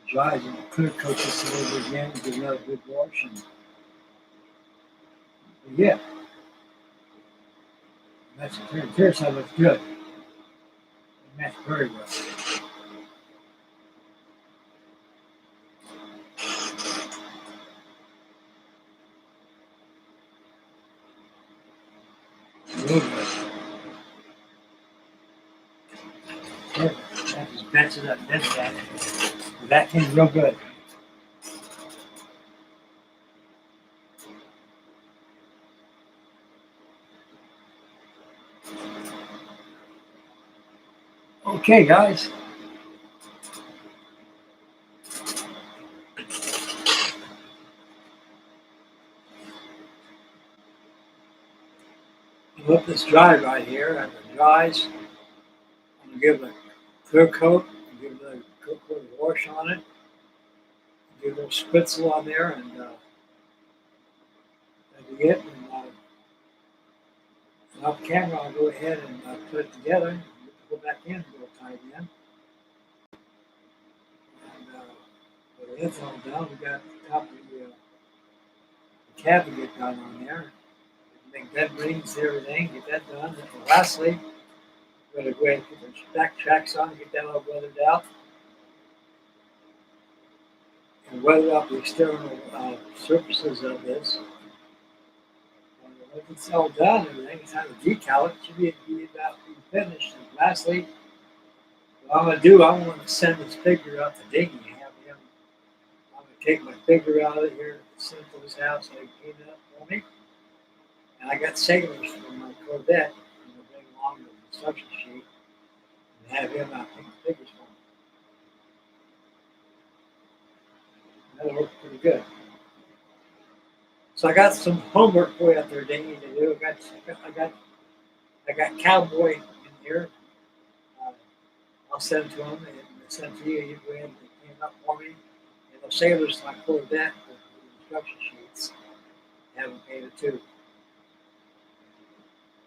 Dries and could cook this a little bit again, give another good wash, and yeah, that's clear side looks good. It matched very well. Real good. That just bends it up, bends that. That came real good. Okay, guys. Let this dry right here. As it dries, I'm gonna give it a clear coat, give it a good coat of wash on it, give it a little spritzel on there, and that'll be it. And off camera, I'll go ahead and put it together. Go back in, go tight in, and with the info down, we got the top of the cabinet done on there. that rings everything, get that done. And lastly, we're going to go ahead and put the back tracks on, get that all weathered out, and weather out the external surfaces of this. And once it's all done, everything, it's time to decal it. Should be about finished. And lastly, what I'm going to do, I want to send this figure out to Dingy. I'm going to take my figure out of here, send it to his house, so he can clean it up for me. And I got sailors from my Corvette. I'm going to bring along the construction sheet and have him out take the figures for me. That'll work pretty good. So I got some homework for you out there, Dingy, to do. I got Cowboy in here. Uh, I'll send it to him and send it to you. You go ahead and clean it up for me. And the sailors to my Corvette with the instruction sheets have them painted too.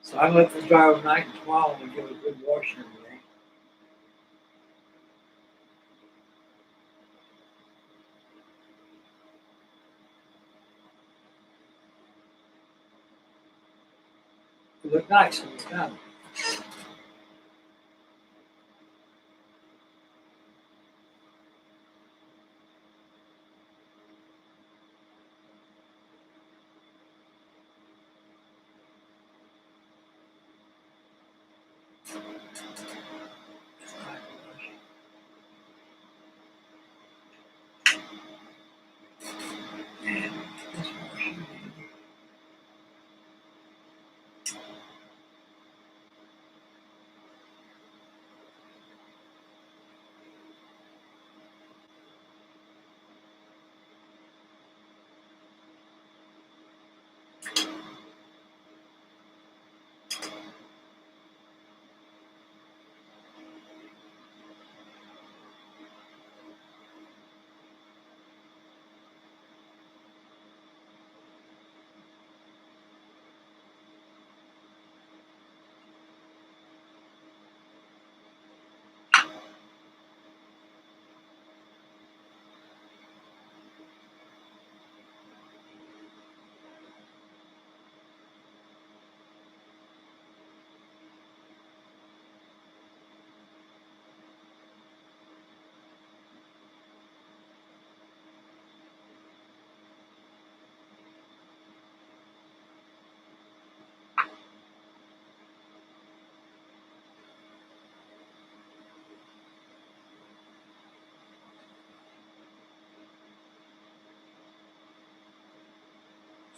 So I'm going to let this dry overnight, and tomorrow I'm going to give it a good wash and everything. It look nice when it's done. And this wash.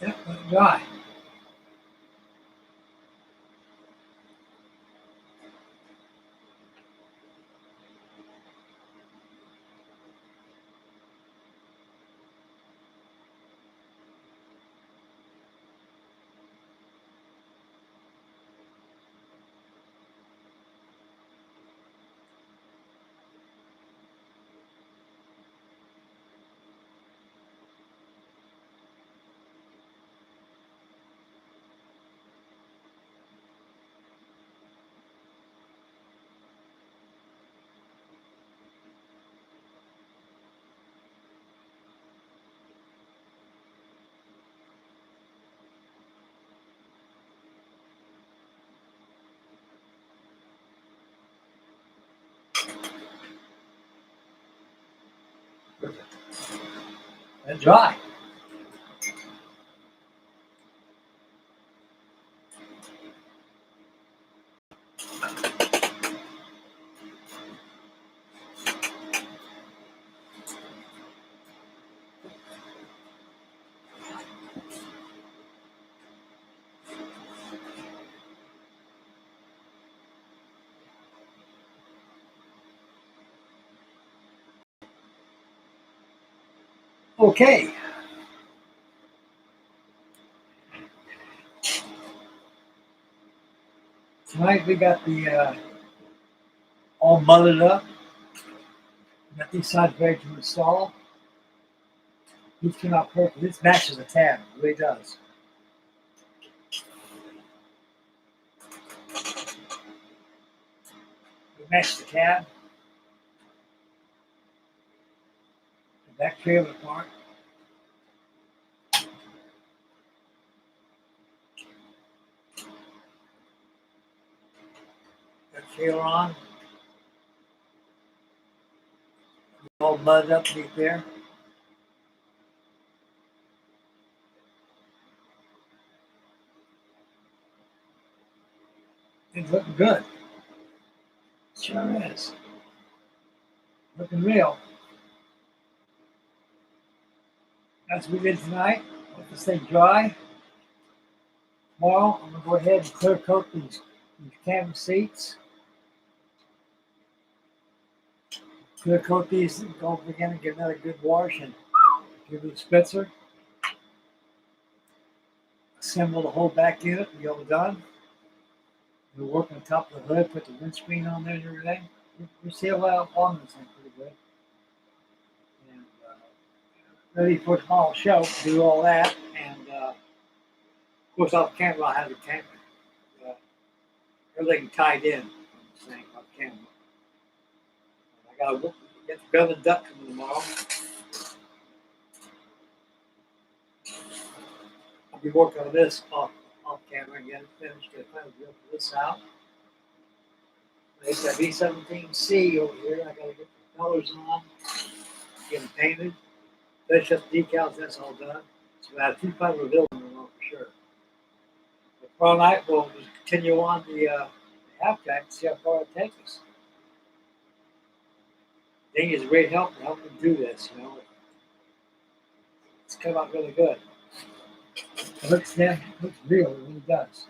Yep, let it dry. Let it dry. Okay. Tonight we got the all mudded up. We got these sides ready to install. These came out perfect. This matches the tab. It really does. We match the cab. The back trailer part. trailer on. All mudded up deep there. It's looking good. Sure is. Looking real. That's what we did tonight. Let this thing dry. Tomorrow, I'm going to go ahead and clear coat these canvas seats. Clear coat these and go again and get another good wash and give it a spritzer. Assemble the whole back unit and be all done. We'll work on top of the hood, put the windscreen on there and everything. We see a lot on this thing pretty good. And ready for tomorrow's show, do all that. And of course, off camera, I have the camera. Everything tied in on this thing off camera. I got to get the gun and duck coming tomorrow. I'll be working on this off camera again, finished, get a final deal for this out. It's that B17C over here. I gotta get the colors on, get them painted, finish up the decals, that's all done. So I have 2 final reveals on for sure. But tomorrow night we'll just continue on the Halftrack and see how far it takes us. Ding is a great help to help them do this, you know. It's come out really good. It looks real, it really does.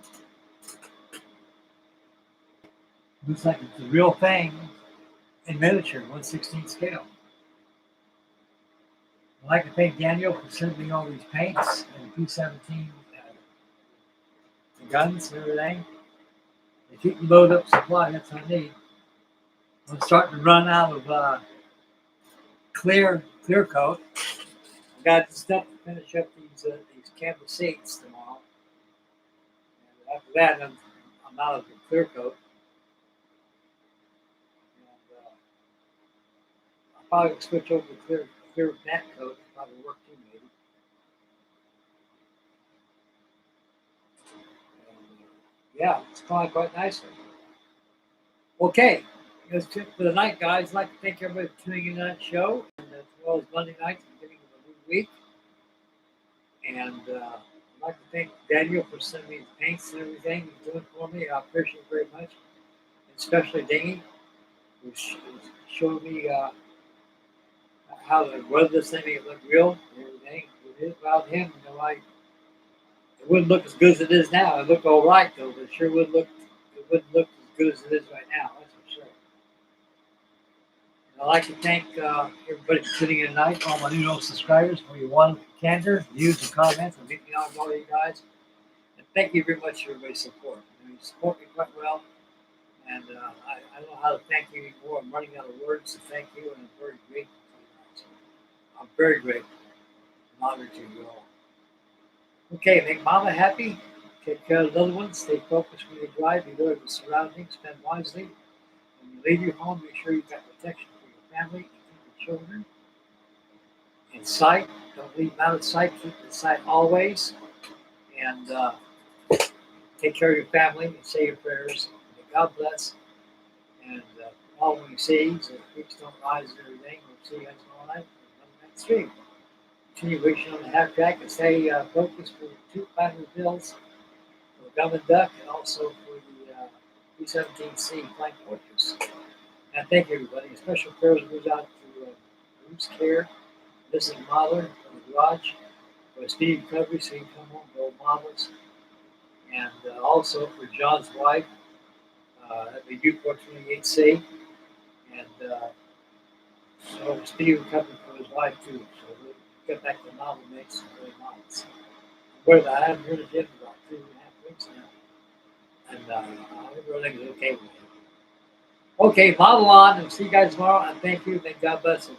Looks like it's the real thing in miniature, 1/16 scale. I'd like to thank Daniel for sending me all these paints and P17 the guns and everything. If you can load up supply, that's what I need. I'm starting to run out of clear coat. I've got stuff to finish up these canvas seats tomorrow. And after that, I'm out of the clear coat. I'll probably switch over to clear matte coat. Probably work too, maybe. Yeah, it's going quite nicely. Okay, that's it for the night, guys. I'd like to thank everybody for tuning in to that show, and as well as Monday night, the beginning of the new week. And I'd like to thank Daniel for sending me the paints and everything he's doing for me. I appreciate it very much, especially Dingy, who's showing me how to run this thing, make it look real and everything. Without him, you know, it wouldn't look as good as it is now. It looked all right though, but it sure wouldn't look as good as it is right now. That's for sure. And I'd like to thank everybody for tuning in tonight, all my new subscribers for your wonderful candor, views, and comments. I'm meeting out with all you guys. And thank you very much for everybody's support. You support me quite well. And I don't know how to thank you anymore. I'm running out of words to thank you, and I'm very grateful for you guys. I'm very grateful. I'm honored to you all. Okay, make Mama happy. Take care of the little ones. Stay focused when you drive. Be aware of the surroundings. Spend wisely. When you leave your home, make sure you've got protection for your family and keep your children in sight. Don't leave them out of sight. Keep them in sight always. And take care of your family and say your prayers. May God bless. And following seas, the creeks don't rise and everything. We'll see you guys tomorrow night on the next stream. Continuation on the Halftrack and stay focused for 2 final bills for the Gum and Duck and also for the B-17C Flank Fortress. And thank you, everybody. A special prayers goes out to Bruce Care, Mrs. Mahler from the garage, for a speedy recovery so he can come home to old Models. And also for John's wife at the Newport 28C. And so speedy recovery for his wife, too. So we'll get back to model mates and early models. Where I haven't heard of him in about 2.5 weeks now. And I hope everything's okay with him. Okay, model on, and see you guys tomorrow. And thank you. Thank God bless you.